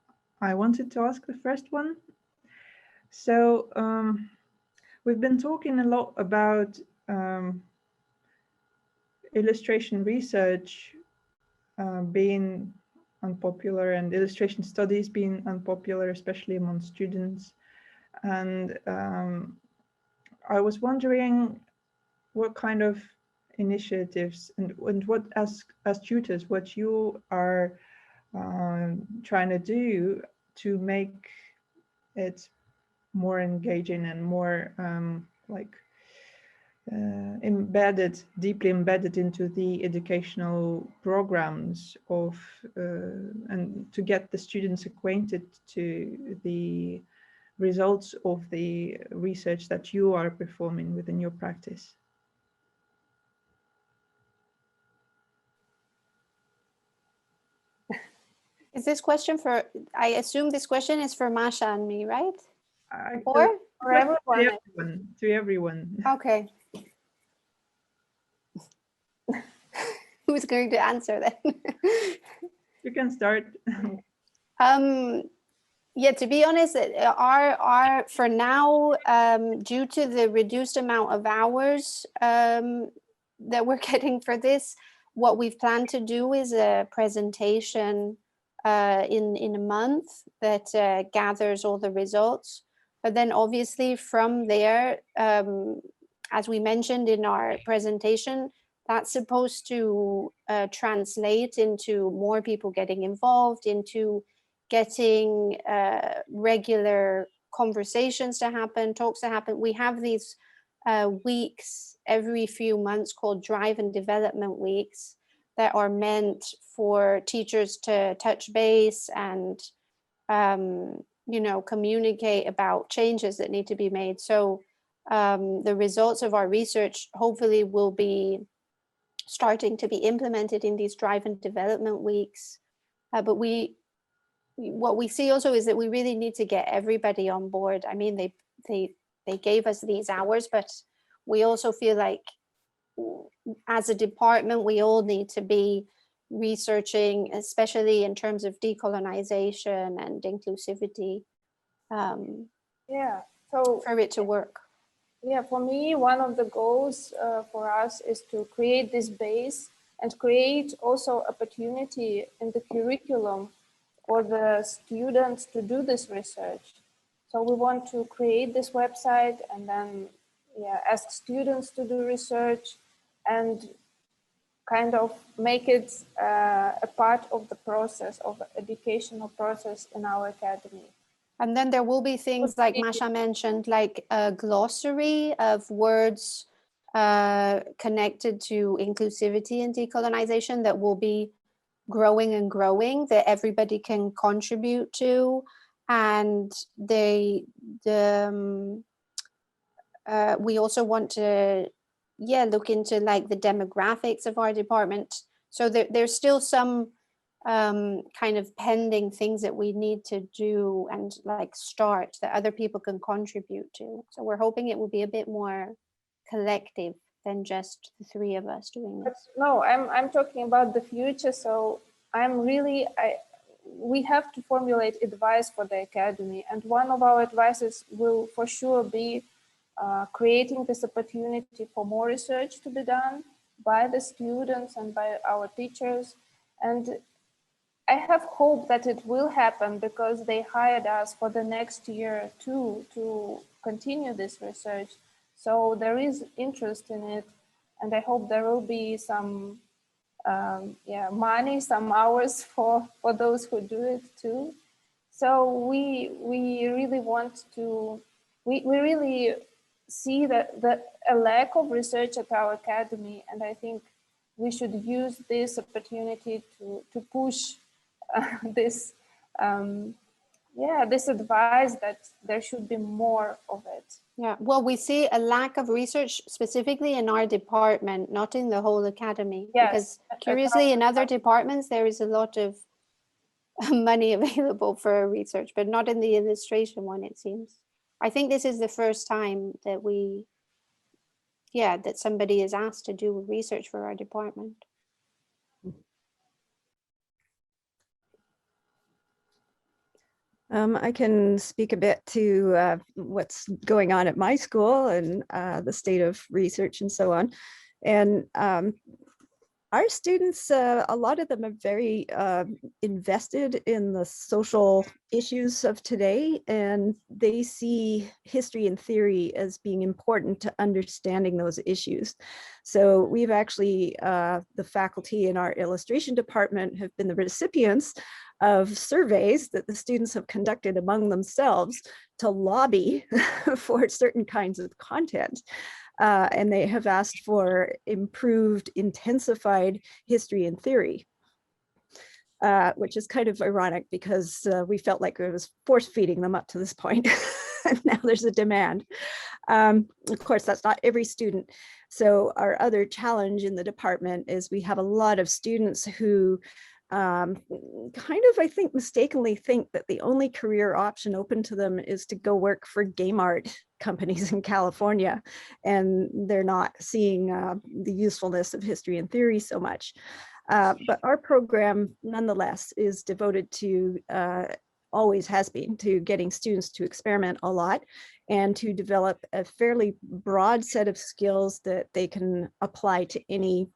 I wanted to ask the first one. So we've been talking a lot about illustration research being unpopular and illustration studies being unpopular, especially among students. And I was wondering what kind of initiatives and what, as tutors, what you are trying to do to make it more engaging and more deeply embedded into the educational programs of, and to get the students acquainted to the results of the research that you are performing within your practice. Is this question for, I assume this question is for Masha and me, right? For everyone. To everyone. Okay. Who's going to answer then? You can start. Yeah, to be honest, our for now, due to the reduced amount of hours that we're getting for this, what we've planned to do is a presentation in a month that gathers all the results. But then obviously from there, as we mentioned in our presentation, that's supposed to translate into more people getting involved, into getting regular conversations to happen, talks to happen. We have these weeks every few months called Drive and Development Weeks that are meant for teachers to touch base and you know, communicate about changes that need to be made. So the results of our research hopefully will be starting to be implemented in these Drive and Development Weeks. But what we see also is that we really need to get everybody on board. I mean, they gave us these hours, but we also feel like as a department, we all need to be researching, especially in terms of decolonization and inclusivity, Yeah, so for it to work. yeah, for me, one of the goals for us is to create this base and create also opportunity in the curriculum for the students to do this research. So we want to create this website and then ask students to do research and kind of make it a part of the process, of the educational process in our academy. And then there will be things like Masha mentioned, like a glossary of words connected to inclusivity and decolonization that will be growing and growing, that everybody can contribute to. And we also want to look into like the demographics of our department. So there's still some kind of pending things that we need to do and like start that other people can contribute to. So we're hoping it will be a bit more collective than just the three of us doing this. No, I'm talking about the future. So we have to formulate advice for the academy, and one of our advices will for sure be creating this opportunity for more research to be done by the students and by our teachers. And I have hope that it will happen because they hired us for the next year too to continue this research. So there is interest in it, and I hope there will be some money, some hours for those who do it too. So we really want to, we really see that a lack of research at our academy, and I think we should use this opportunity to push this advice that there should be more of it. Yeah, well, we see a lack of research specifically in our department, not in the whole academy. Yes. Because curiously, in other departments, there is a lot of money available for research, but not in the illustration one, it seems. I think this is the first time that that somebody is asked to do research for our department. I can speak a bit to what's going on at my school and the state of research and so on. And our students, a lot of them are very invested in the social issues of today, and they see history and theory as being important to understanding those issues. So we've actually, the faculty in our illustration department have been the recipients of surveys that the students have conducted among themselves to lobby for certain kinds of content. And they have asked for improved, intensified history and theory, which is kind of ironic because we felt like it was force feeding them up to this point. And now there's a demand. Of course, that's not every student. So our other challenge in the department is we have a lot of students who kind of, I think, mistakenly think that the only career option open to them is to go work for game art companies in California, and they're not seeing the usefulness of history and theory so much. But our program, nonetheless, is devoted to, always has been, to getting students to experiment a lot and to develop a fairly broad set of skills that they can apply to any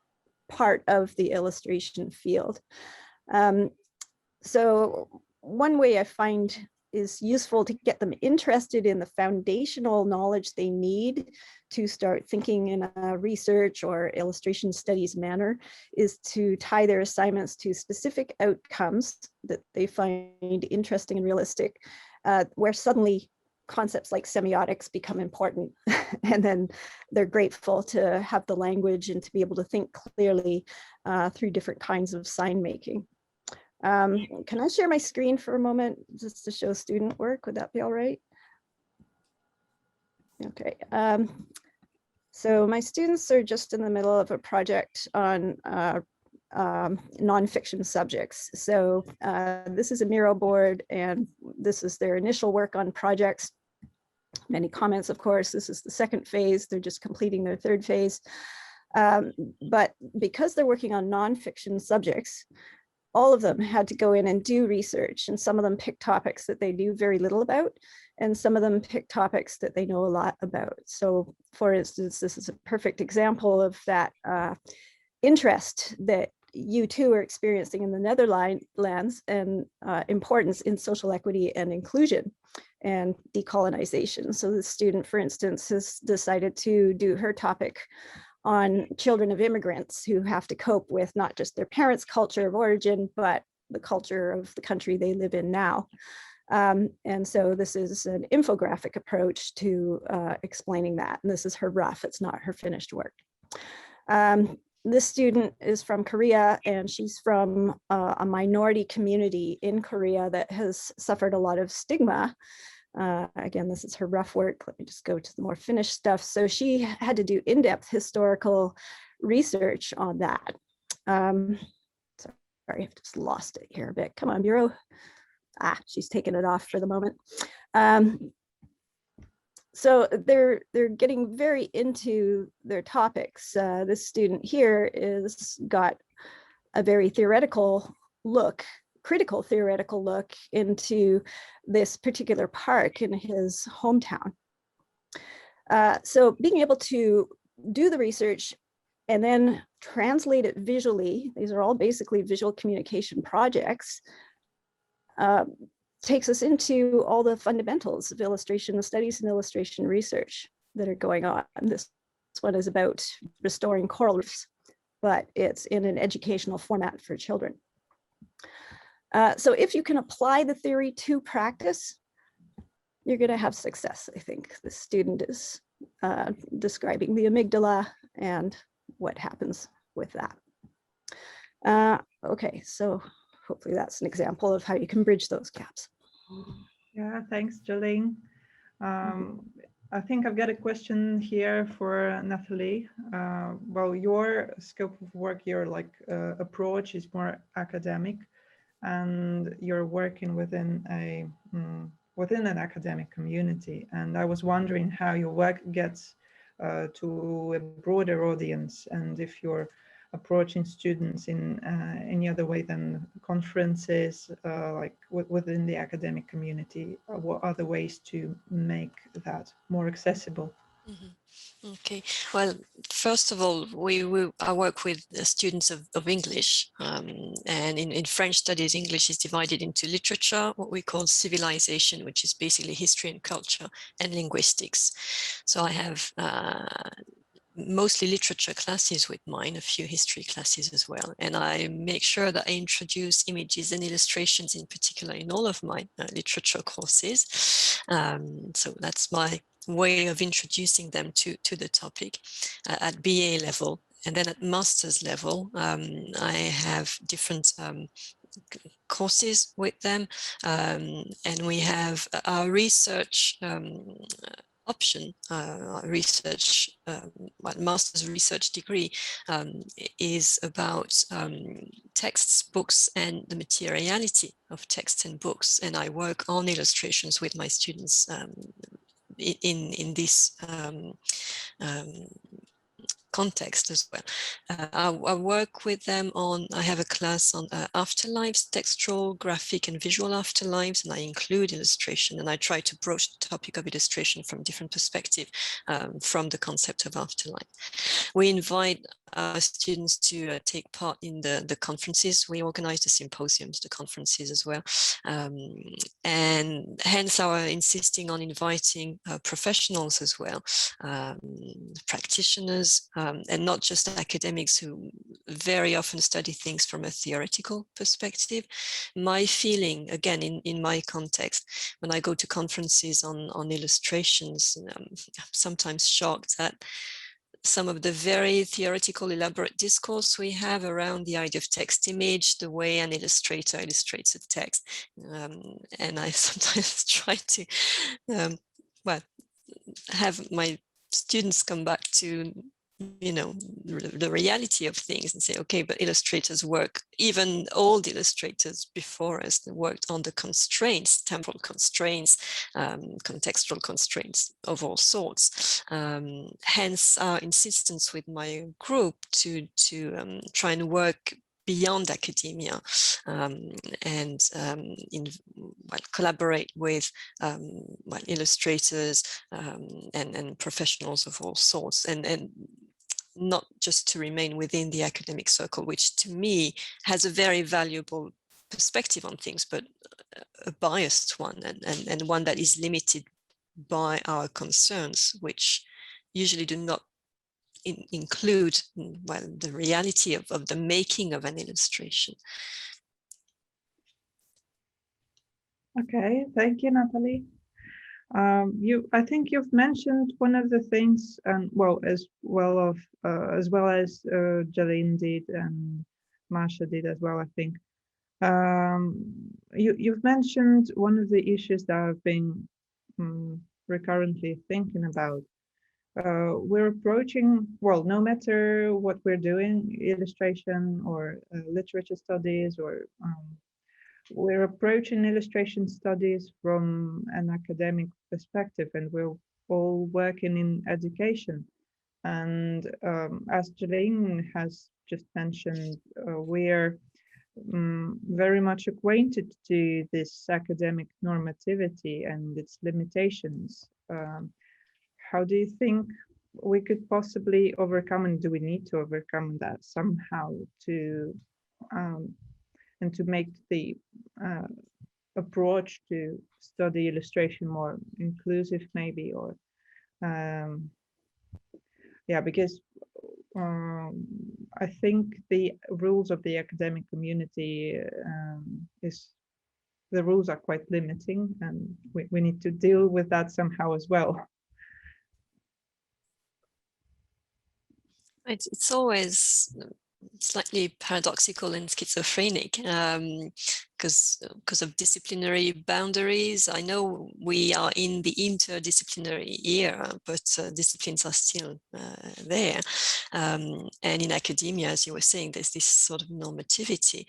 part of the illustration field. So one way I find is useful to get them interested in the foundational knowledge they need to start thinking in a research or illustration studies manner is to tie their assignments to specific outcomes that they find interesting and realistic, where suddenly concepts like semiotics become important. And then they're grateful to have the language and to be able to think clearly through different kinds of sign making. Can I share my screen for a moment just to show student work? Would that be all right? Okay. So my students are just in the middle of a project on nonfiction subjects. So this is a Miro board, and this is their initial work on projects. many comments, of course. This is the second phase. They're just completing their third phase. But because they're working on nonfiction subjects, all of them had to go in and do research, and some of them picked topics that they knew very little about, and some of them picked topics that they know a lot about. So for instance, this is a perfect example of that interest that you too are experiencing in the Netherlands, and importance in social equity and inclusion and decolonization. So the student, for instance, has decided to do her topic on children of immigrants who have to cope with not just their parents' culture of origin, but the culture of the country they live in now. And so this is an infographic approach to explaining that. And this is her rough, it's not her finished work. This student is from Korea, and she's from a minority community in Korea that has suffered a lot of stigma. Again, this is her rough work. Let me just go to the more finished stuff. So she had to do in-depth historical research on that. Sorry, I've just lost it here a bit. Come on, Bureau. She's taken it off for the moment. So they're getting very into their topics. This student here is got a very theoretical look, critical theoretical look into this particular park in his hometown. So being able to do the research and then translate it visually, these are all basically visual communication projects, takes us into all the fundamentals of illustration studies and illustration research that are going on. This one is about restoring coral reefs, but it's in an educational format for children. So if you can apply the theory to practice, you're going to have success. I think the student is describing the amygdala and what happens with that. Okay, so hopefully that's an example of how you can bridge those gaps. Yeah, thanks, Jaleen. I think I've got a question here for Nathalie. Well, your scope of work, your approach is more academic, and you're working within an academic community. And I was wondering how your work gets to a broader audience, and if you're approaching students in any other way than conferences, within the academic community. What other ways to make that more accessible? Mm-hmm. Okay, well, first of all, I work with students of English, and in French studies, English is divided into literature, what we call civilization, which is basically history and culture, and linguistics. So I have mostly literature classes with mine, a few history classes as well. And I make sure that I introduce images and illustrations in particular in all of my literature courses. So that's my way of introducing them to the topic at BA level. And then at master's level, I have different courses with them, and we have our research option, research, master's research degree is about texts, books, and the materiality of texts and books. And I work on illustrations with my students in this context as well. I work with them on, I have a class on afterlives, textual, graphic and visual afterlives, and I include illustration, and I try to broach the topic of illustration from different perspectives from the concept of afterlife. We invite our students to take part in the conferences. We organize the symposiums, the conferences as well. And hence our insisting on inviting professionals as well, practitioners, and not just academics who very often study things from a theoretical perspective. My feeling, again, in my context, when I go to conferences on illustrations, I'm sometimes shocked at some of the very theoretical, elaborate discourse we have around the idea of text image, the way an illustrator illustrates a text. And I sometimes try to, well, have my students come back to you know, the reality of things and say, okay, but illustrators work, even old illustrators before us, they worked under constraints, temporal constraints, contextual constraints of all sorts. Hence our insistence with my group to try and work beyond academia, and collaborate with illustrators and professionals of all sorts, and not just to remain within the academic circle, which to me has a very valuable perspective on things, but a biased one, and one that is limited by our concerns, which usually do not include the reality of the making of an illustration. Okay, thank you, Nathalie. I think you've mentioned one of the things, and as well as Jaleen did and Masha did as well, I think. You've mentioned one of the issues that I've been recurrently thinking about. We're approaching, no matter what we're doing, illustration or literature studies, or we're approaching illustration studies from an academic perspective, and we're all working in education. And as Jaleen has just mentioned, we're very much acquainted to this academic normativity and its limitations. How do you think we could possibly overcome, and do we need to overcome that somehow to and to make the approach to study illustration more inclusive, maybe, or because I think the rules of the academic community the rules are quite limiting, and we need to deal with that somehow as well. It's always slightly paradoxical and schizophrenic, because of disciplinary boundaries. I know we are in the interdisciplinary era, but disciplines are still there. And in academia, as you were saying, there's this sort of normativity.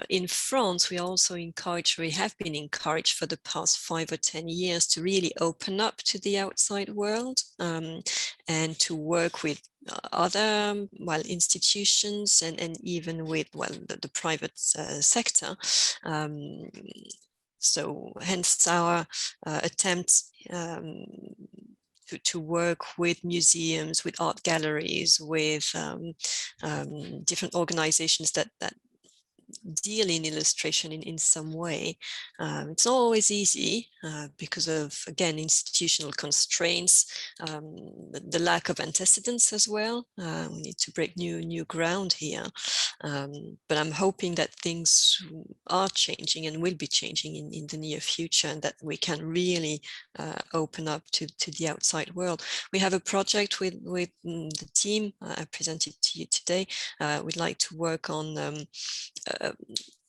In France, we also have been encouraged for the past 5 or 10 years to really open up to the outside world, and to work with other institutions and even with the private sector. So hence our attempt to work with museums, with art galleries, with different organizations that deal in illustration in some way. It's not always easy because of, again, institutional constraints, the lack of antecedents as well. We need to break new ground here. But I'm hoping that things are changing and will be changing in the near future, and that we can really open up to the outside world. We have a project with the team I presented to you today. We'd like to work on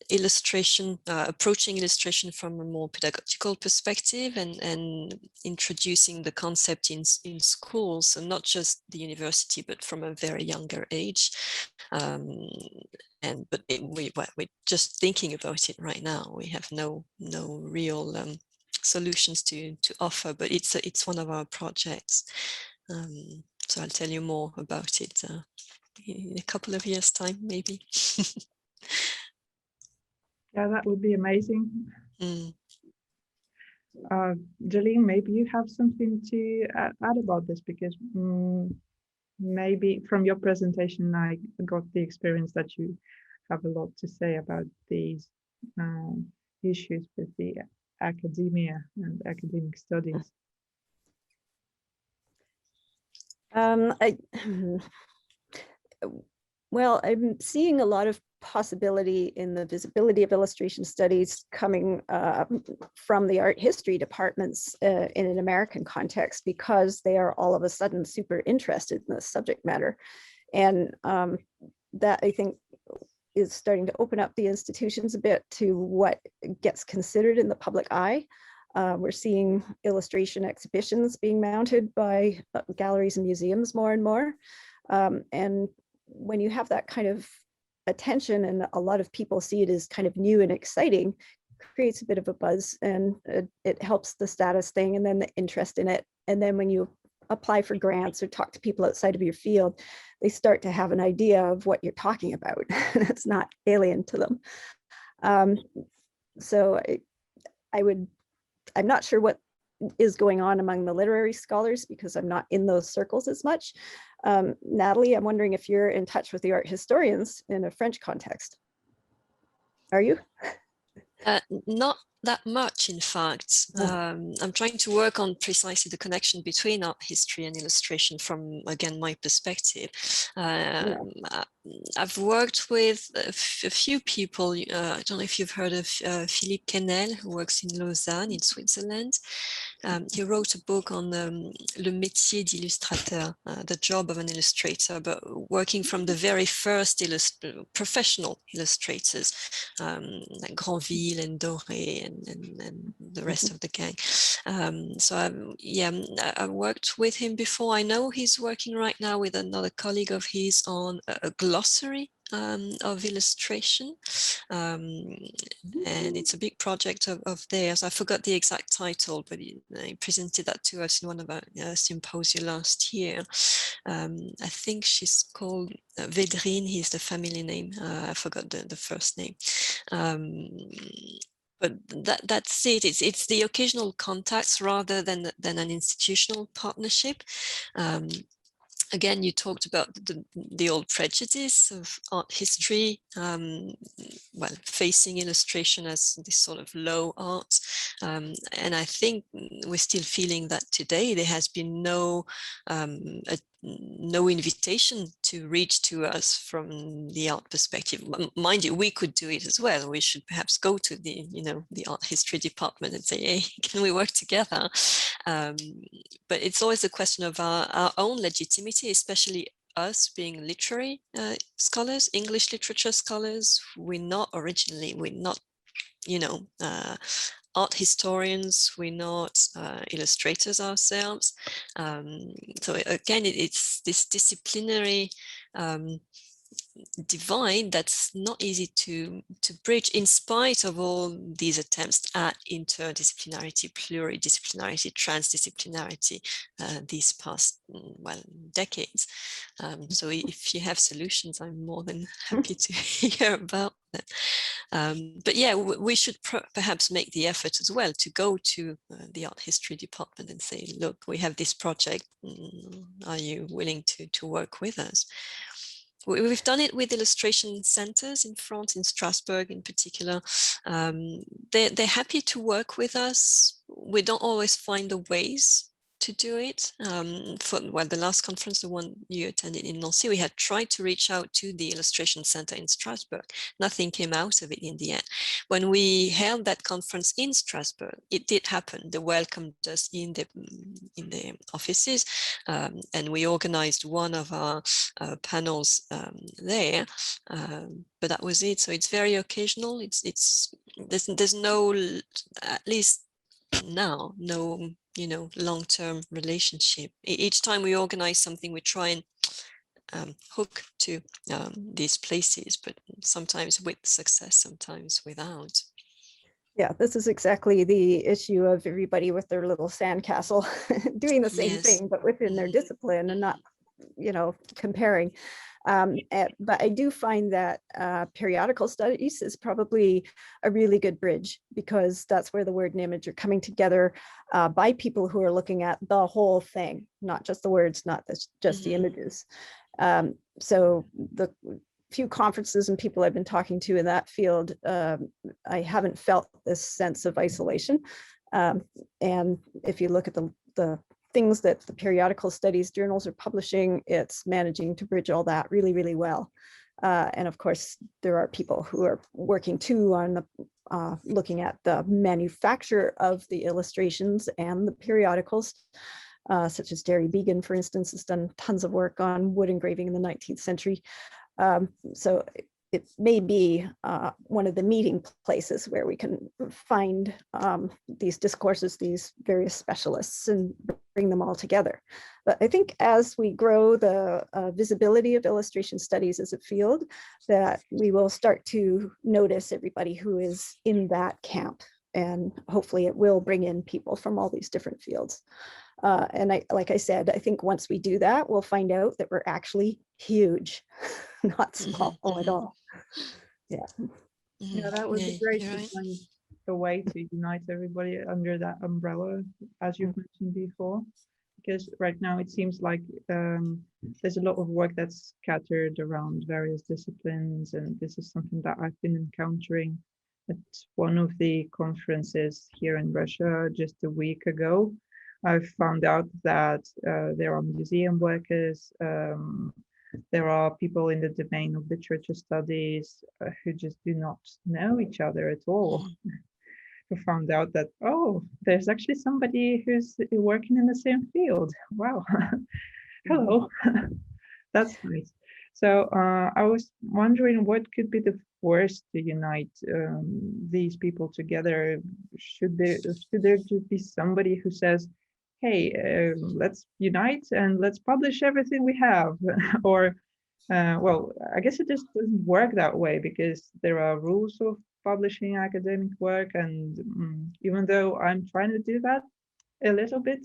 illustration, approaching illustration from a more pedagogical perspective, and introducing the concept in schools, and not just the university, but from a very younger age. But we're just thinking about it right now. We have no real solutions to offer, but it's one of our projects. So I'll tell you more about it in a couple of years' time, maybe. Yeah, that would be amazing. Jaleen, maybe you have something to add about this, because maybe from your presentation I got the experience that you have a lot to say about these issues with the academia and academic studies. Well, I'm seeing a lot of possibility in the visibility of illustration studies coming from the art history departments in an American context, because they are all of a sudden super interested in the subject matter. And that, I think, is starting to open up the institutions a bit to what gets considered in the public eye. We're seeing illustration exhibitions being mounted by galleries and museums more and more. And when you have that kind of attention and a lot of people see it as kind of new and exciting, creates a bit of a buzz, and it helps the status thing and then the interest in it. And then when you apply for grants or talk to people outside of your field, they start to have an idea of what you're talking about. It's not alien to them. So I'm not sure what is going on among the literary scholars because I'm not in those circles as much. Nathalie, I'm wondering if you're in touch with the art historians in a French context. Are you? Not that much, in fact. I'm trying to work on precisely the connection between art history and illustration from, again, my perspective. I've worked with a few people. I don't know if you've heard of Philippe Quesnel, who works in Lausanne in Switzerland. He wrote a book on le métier d'illustrateur, the job of an illustrator, but working from the very first professional illustrators, like Granville and Doré and the rest of the gang. I worked with him before. I know he's working right now with another colleague of his on a glossary of illustration, and it's a big project of theirs. I forgot the exact title, but he presented that to us in one of our symposia last year. I think she's called Védrine, he's the family name. I forgot the first name. But that's it. It's the occasional contacts rather than an institutional partnership. Again, you talked about the old prejudice of art history, facing illustration as this sort of low art. And I think we're still feeling that today. There has been no invitation to reach to us from the art perspective. Mind you, we could do it as well. We should perhaps go to the art history department and say, hey, can we work together? But it's always a question of our own legitimacy, especially us being literary scholars, English literature scholars. We're not art historians, we're not illustrators ourselves. So again, it's this disciplinary divide that's not easy to bridge, in spite of all these attempts at interdisciplinarity, pluridisciplinarity, transdisciplinarity these past decades. So if you have solutions, I'm more than happy to hear about them. But yeah, we should perhaps make the effort as well to go to the art history department and say, look, we have this project. Are you willing to work with us? We've done it with illustration centers in France, in Strasbourg in particular. They're happy to work with us. We don't always find the ways to do it. For the last conference, the one you attended in Nancy, we had tried to reach out to the illustration center in Strasbourg. Nothing came out of it in the end. When we held that conference in Strasbourg, it did happen. They welcomed us in the offices, and we organized one of our panels there. But that was it. So it's very occasional. There's no, at least now, no long-term relationship. Each time we organize something, we try and hook to these places, but sometimes with success, sometimes without. Yeah, this is exactly the issue of everybody with their little sandcastle doing the same thing, but within their discipline and not, comparing. But I do find that periodical studies is probably a really good bridge, because that's where the word and image are coming together by people who are looking at the whole thing, not just the words, not just the images. So the few conferences and people I've been talking to in that field, I haven't felt this sense of isolation. And if you look at the things that the periodical studies journals are publishing, it's managing to bridge all that really, really well. And of course, there are people who are working too on the looking at the manufacture of the illustrations and the periodicals, such as Derry Began, for instance, has done tons of work on wood engraving in the 19th century. So it may be one of the meeting places where we can find these discourses, these various specialists, and bring them all together. But I think as we grow the visibility of illustration studies as a field, that we will start to notice everybody who is in that camp. And hopefully it will bring in people from all these different fields. And like I said, I think once we do that, we'll find out that we're actually huge, not small at all. Yeah. Yeah, that would be great to find a way to unite everybody under that umbrella, as you've mentioned before. Because right now it seems like there's a lot of work that's scattered around various disciplines, and this is something that I've been encountering at one of the conferences here in Russia just a week ago. I found out that there are museum workers, there are people in the domain of literature studies who just do not know each other at all. Who found out that, oh, there's actually somebody who's working in the same field. Wow. Hello. That's nice. So I was wondering what could be the force to unite these people together. Should there just be somebody who says, hey, let's unite and let's publish everything we have? Or, well, I guess it just doesn't work that way, because there are rules of publishing academic work. And even though I'm trying to do that a little bit,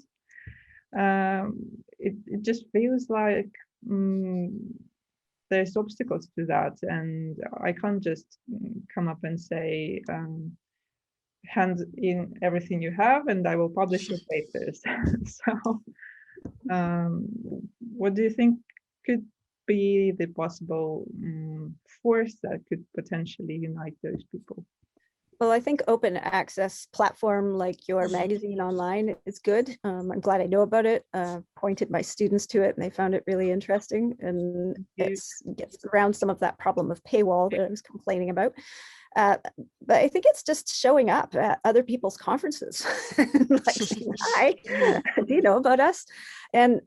it just feels like there's obstacles to that. And I can't just come up and say, hand in everything you have and I will publish your papers. So what do you think could be the possible force that could potentially unite those people? Well, I think open access platform like your magazine online is good. I'm glad I know about it. Pointed my students to it and they found it really interesting, and it gets around some of that problem of paywall that I was complaining about. But I think it's just showing up at other people's conferences, like saying, hi, do you know about us? And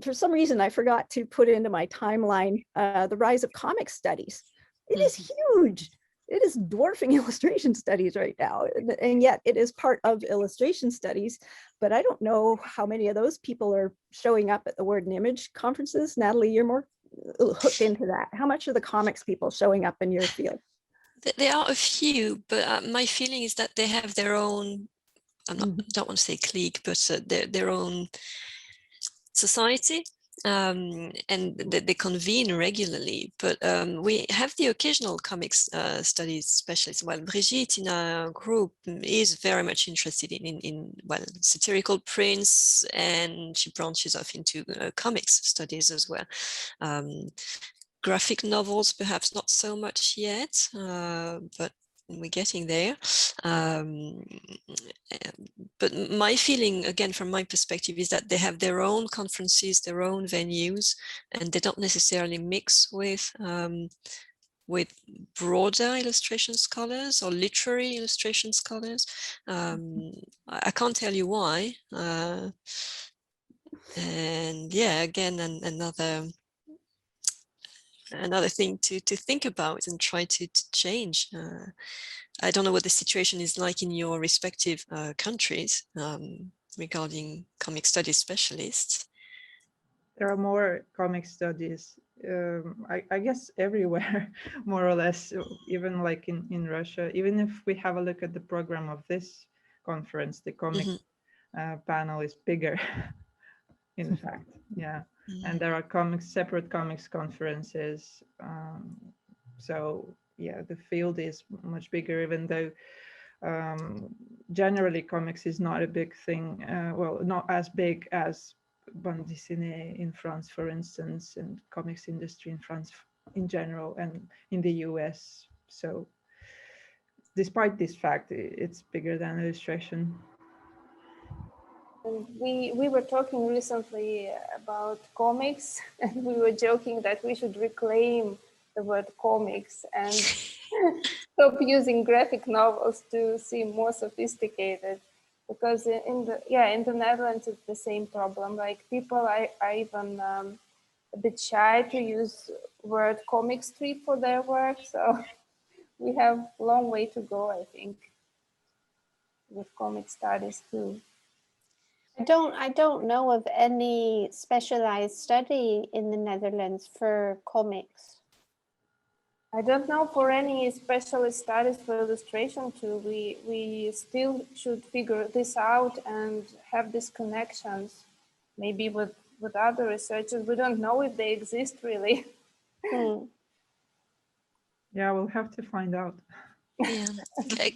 for some reason, I forgot to put into my timeline the rise of comic studies. It is huge. It is dwarfing illustration studies right now, and yet it is part of illustration studies. But I don't know how many of those people are showing up at the Word and Image conferences. Natalie, you're more hooked into that. How much are the comics people showing up in your field? There are a few, but my feeling is that they have their own, I don't want to say clique, but their own society. And they convene regularly, but we have the occasional comics studies specialists. Well, Brigitte in our group is very much interested in well, satirical prints, and she branches off into comics studies as well. Graphic novels, perhaps not so much yet, but we're getting there. But my feeling, again, from my perspective, is that they have their own conferences, their own venues, and they don't necessarily mix with broader illustration scholars or literary illustration scholars. I can't tell you why. And yeah, again, another thing to think about and try to change. I don't know what the situation is like in your respective countries regarding comic studies specialists. There are more comic studies, I guess everywhere, more or less, even like in Russia. Even if we have a look at the program of this conference, the comic panel is bigger, in fact, yeah. And there are separate comics conferences. So yeah, the field is much bigger, even though generally comics is not a big thing. Well, not as big as bande dessinée in France, for instance, and comics industry in France in general, and in the US. So despite this fact, it's bigger than illustration. And we were talking recently about comics, and we were joking that we should reclaim the word comics and stop using graphic novels to seem more sophisticated. Because in the Netherlands it's the same problem. Like people are even a bit shy to use word comic strip for their work. So we have a long way to go, I think, with comic studies too. I don't know of any specialized study in the Netherlands for comics. I don't know for any specialist studies for illustration too. We still should figure this out and have these connections, maybe with other researchers. We don't know if they exist really. Yeah, we'll have to find out. Yeah,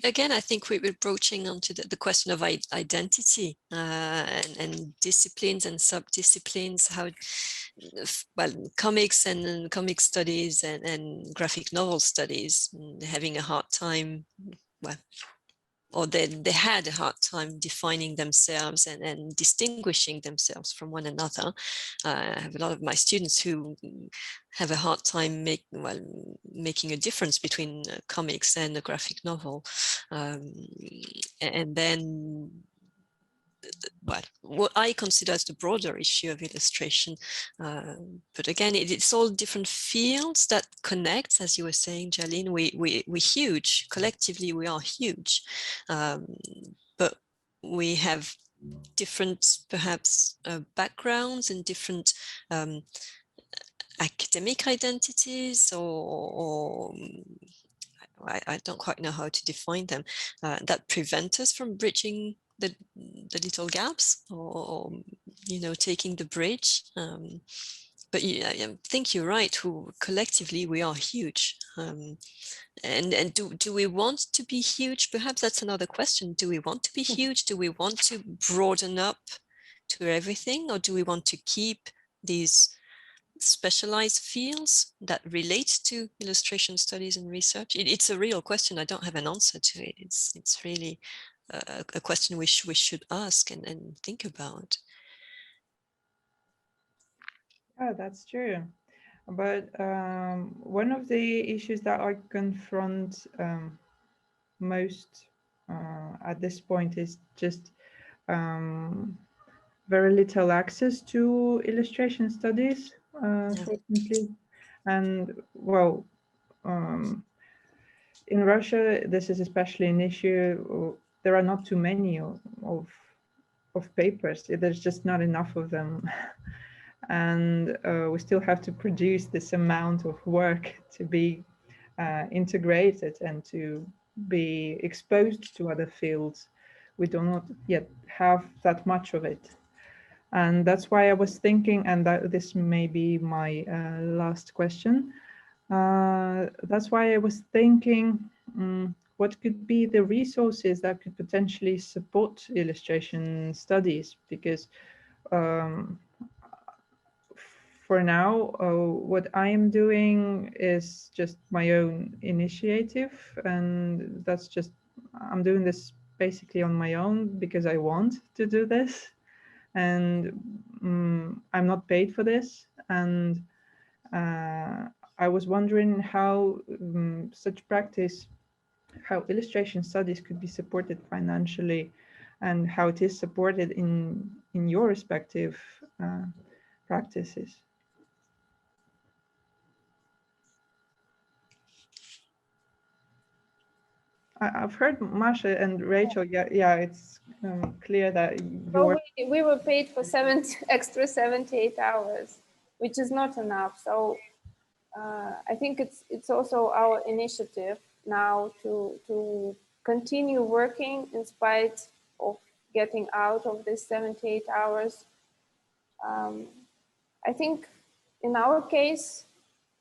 again, I think we're broaching onto the question of identity and disciplines and sub-disciplines, how, well, comics and comic studies and graphic novel studies having a hard time, well, or they had a hard time defining themselves and distinguishing themselves from one another. I have a lot of my students who have a hard time making a difference between comics and a graphic novel. And then, well, what I consider as the broader issue of illustration, but again, it's all different fields that connect, as you were saying, Jaleen. We're huge, collectively we are huge, but we have different, perhaps, backgrounds and different academic identities, or I don't quite know how to define them, that prevent us from bridging the little gaps, or taking the bridge. But I think you're right. Collectively we are huge, and do we want to be huge? Perhaps that's another question. Do we want to be huge? Do we want to broaden up to everything, or do we want to keep these specialized fields that relate to illustration studies and research? It's a real question. I don't have an answer to it. It's really a question we should ask and think about. Yeah, that's true. But one of the issues that I confront most at this point is just very little access to illustration studies, fortunately. And well, in Russia, this is especially an issue. There are not too many of papers. There's just not enough of them. And we still have to produce this amount of work to be integrated and to be exposed to other fields. We do not yet have that much of it. And that's why I was thinking, and that this may be my last question. That's why I was thinking, what could be the resources that could potentially support illustration studies? Because for now, what I am doing is just my own initiative, and that's just, I'm doing this basically on my own because I want to do this, and I'm not paid for this. And I was wondering how such practice, how illustration studies could be supported financially, and how it is supported in your respective practices. I've heard Masha and Rachel. Yeah, it's clear that we were paid for extra 78 hours, which is not enough. So I think it's also our initiative now to continue working in spite of getting out of this 78 hours. I think in our case,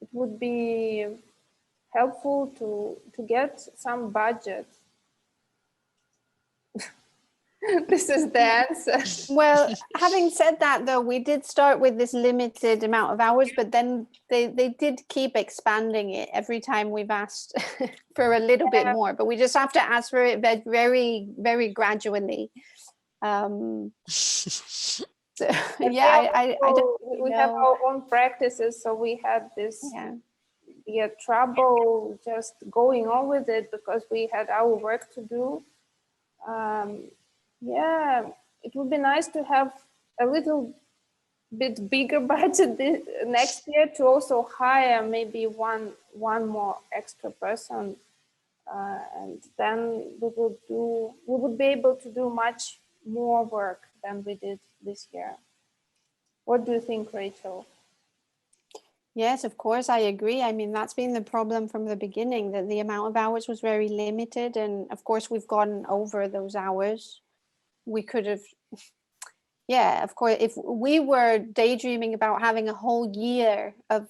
it would be helpful to get some budget. This is the answer. Well, having said that, though, we did start with this limited amount of hours, but then they did keep expanding it every time we've asked for a little bit more, but we just have to ask for it very, very gradually. So, yeah, I don't really we have our own practices, so we had this trouble just going on with it because we had our work to do. Yeah, it would be nice to have a little bit bigger budget next year to also hire maybe one more extra person, and then we would be able to do much more work than we did this year. What do you think, Rachel? Yes, of course, I agree. I mean, that's been the problem from the beginning, that the amount of hours was very limited. And of course, we've gone over those hours. We could have, yeah, of course, if we were daydreaming about having a whole year of,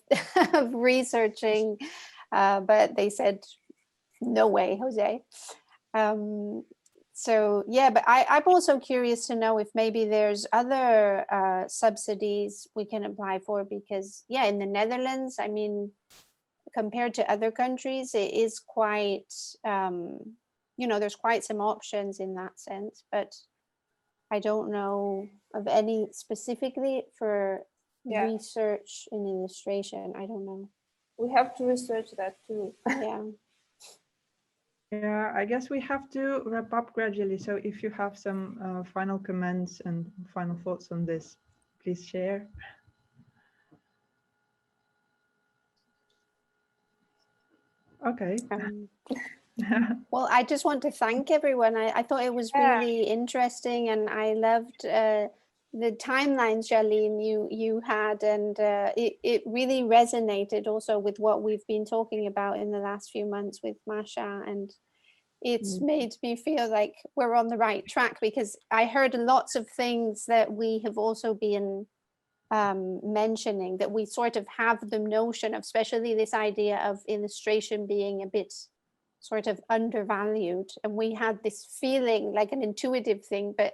of researching, but they said, no way, Jose. So yeah, but I'm also curious to know if maybe there's other subsidies we can apply for, because yeah, in the Netherlands, I mean, compared to other countries, it is quite, you know, there's quite some options in that sense, but I don't know of any specifically for research in illustration. I don't know. We have to research that too. Yeah. Yeah, I guess we have to wrap up gradually. So if you have some final comments and final thoughts on this, please share. Okay. Well, I just want to thank everyone. I thought it was really interesting, and I loved the timelines, Jaleen, you had, and it really resonated also with what we've been talking about in the last few months with Masha, and it's made me feel like we're on the right track, because I heard lots of things that we have also been mentioning, that we sort of have the notion of, especially this idea of illustration being a bit sort of undervalued, and we had this feeling like an intuitive thing, but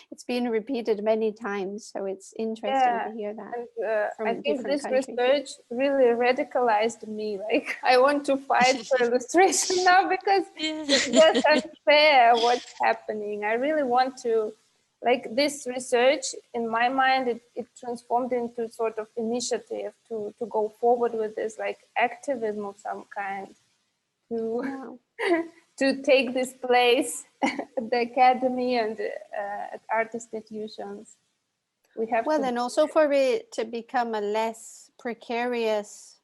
it's been repeated many times, so it's interesting to hear that. And, I think this research really radicalized me. Like, I want to fight for illustration now, because it's just unfair what's happening. I really want to, like, this research in my mind, it transformed into sort of initiative to go forward with this, like, activism of some kind. To take this place at the academy and at art institutions. We have and also for it to become a less precarious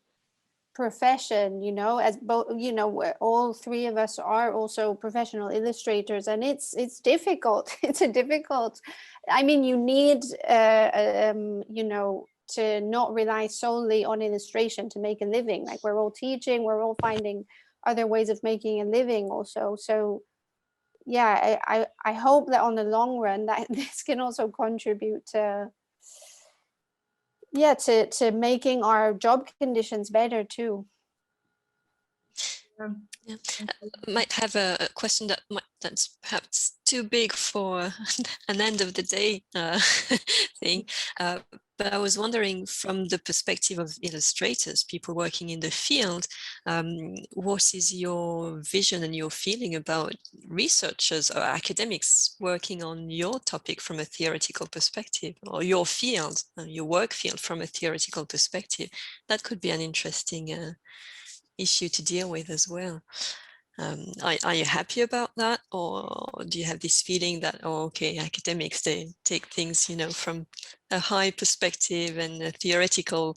profession, you know, as both, you know, all three of us are also professional illustrators, and it's difficult. It's a difficult, I mean, you need, you know, to not rely solely on illustration to make a living. Like, we're all teaching, we're all finding other ways of making a living also. So yeah, I hope that on the long run that this can also contribute to, yeah, to making our job conditions better too. Yeah, I might have a question that's perhaps too big for an end of the day thing, but I was wondering, from the perspective of illustrators, people working in the field, what is your vision and your feeling about researchers or academics working on your topic from a theoretical perspective, or your field, your work field from a theoretical perspective? That could be an interesting issue to deal with as well. Are you happy about that, or do you have this feeling that, oh, okay, academics, they take things, you know, from a high perspective and a theoretical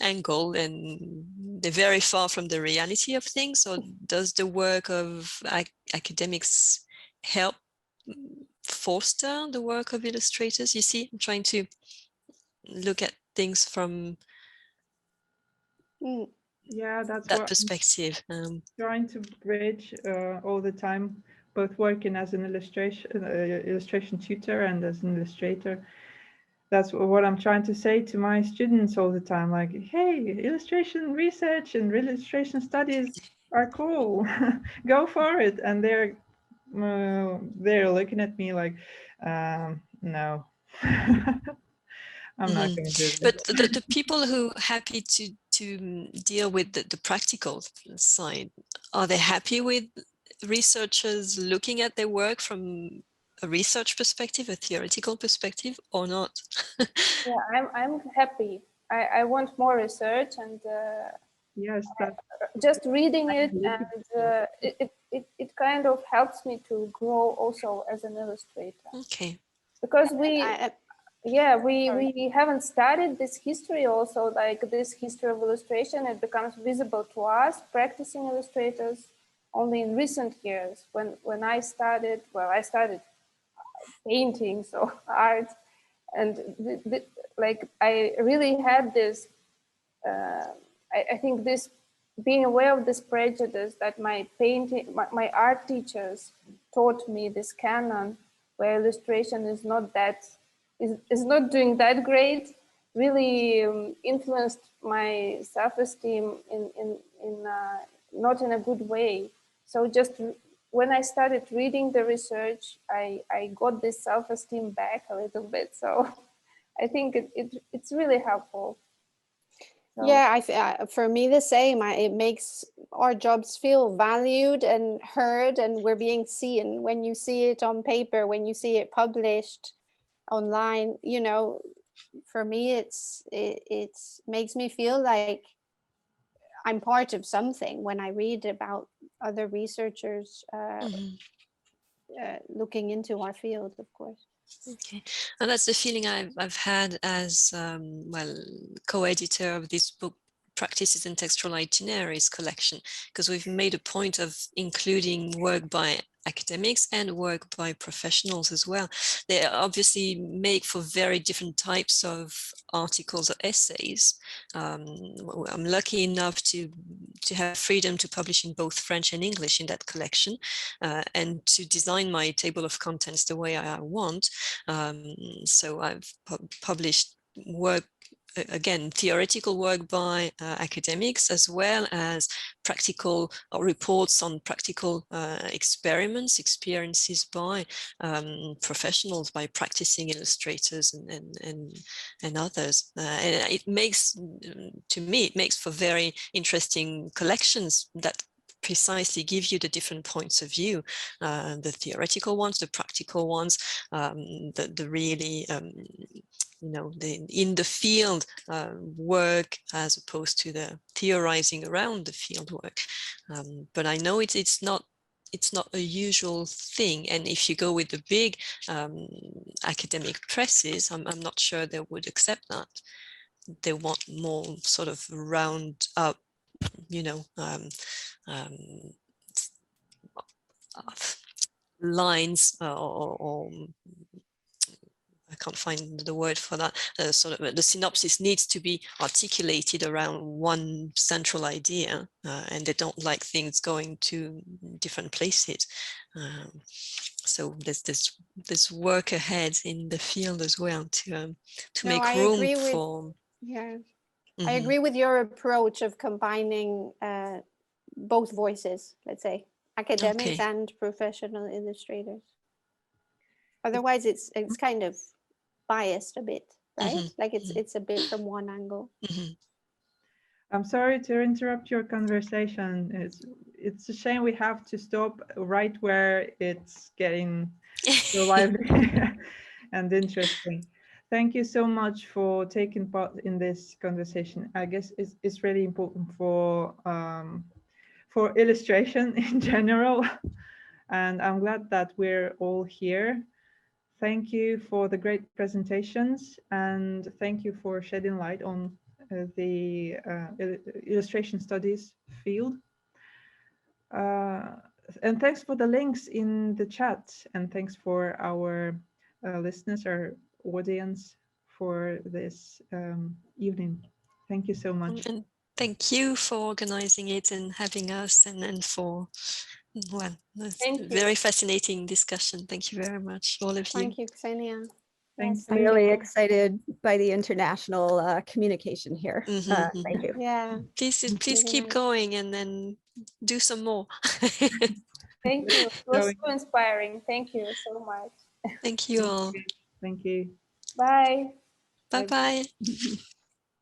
angle, and they're very far from the reality of things? Or does the work of academics help foster the work of illustrators? You see, I'm trying to look at things from yeah, that's that what perspective. trying to bridge all the time, both working as an illustration tutor and as an illustrator. That's what I'm trying to say to my students all the time, like, hey, illustration research and illustration studies are cool. Go for it. And they're looking at me like, no. I'm not going to do this. But the people who are happy to deal with the practical side, are they happy with researchers looking at their work from a research perspective, a theoretical perspective, or not? Yeah, I'm happy. I want more research, and yes, just reading it, and it kind of helps me to grow also as an illustrator. Okay. Because yeah, we haven't studied this history also, like this history of illustration. It becomes visible to us, practicing illustrators, only in recent years. When I started, well, I started painting, so art, and like I really had this, I think this, being aware of this prejudice that my painting, my art teachers taught me, this canon where illustration is not that, is not doing that great, really influenced my self-esteem in not in a good way. So just when I started reading the research, I got this self-esteem back a little bit. So I think it's really helpful. So. Yeah, for me the same. It makes our jobs feel valued and heard, and we're being seen. When you see it on paper, when you see it published online, you know, for me it makes me feel like I'm part of something when I read about other researchers looking into our field, of course. Okay, and that's the feeling I've had as well, co-editor of this book, Practices in Textual Itineraries collection, because we've made a point of including work by academics and work by professionals as well. They obviously make for very different types of articles or essays. I'm lucky enough to have freedom to publish in both French and English in that collection, and to design my table of contents the way I want. So I've published work, again, theoretical work by academics, as well as practical reports on practical experiences by professionals, by practicing illustrators and others. And it makes, to me, it makes for very interesting collections that precisely give you the different points of view, the theoretical ones, the practical ones, the really you know, the in the field work, as opposed to the theorizing around the field work. But I know it's not a usual thing, and if you go with the big academic presses, I'm not sure they would accept that. They want more sort of round up, you know, lines or I can't find the word for that, sort of the synopsis needs to be articulated around one central idea, and they don't like things going to different places. So there's this work ahead in the field as well to make room for. Yeah, I agree with your approach of combining both voices, let's say, academics and professional illustrators. Otherwise, it's kind of biased a bit, right? Like it's a bit from one angle. I'm sorry to interrupt your conversation. It's a shame we have to stop right where it's getting so lively and interesting. Thank you so much for taking part in this conversation. I guess it's really important for illustration in general, and I'm glad that we're all here. Thank you for the great presentations, and thank you for shedding light on the illustration studies field. And thanks for the links in the chat, and thanks for our listeners, our audience, for this evening. Thank you so much. And thank you for organizing it and having us, and for, well, very fascinating discussion. Thank you very much, all of you. Thank you, Ksenia. Thanks. I'm really excited by the international communication here. Thank you. Yeah. Please keep going, and then do some more. Thank you. It was so inspiring. Thank you so much. Thank you all. Thank you. Bye. Bye-bye.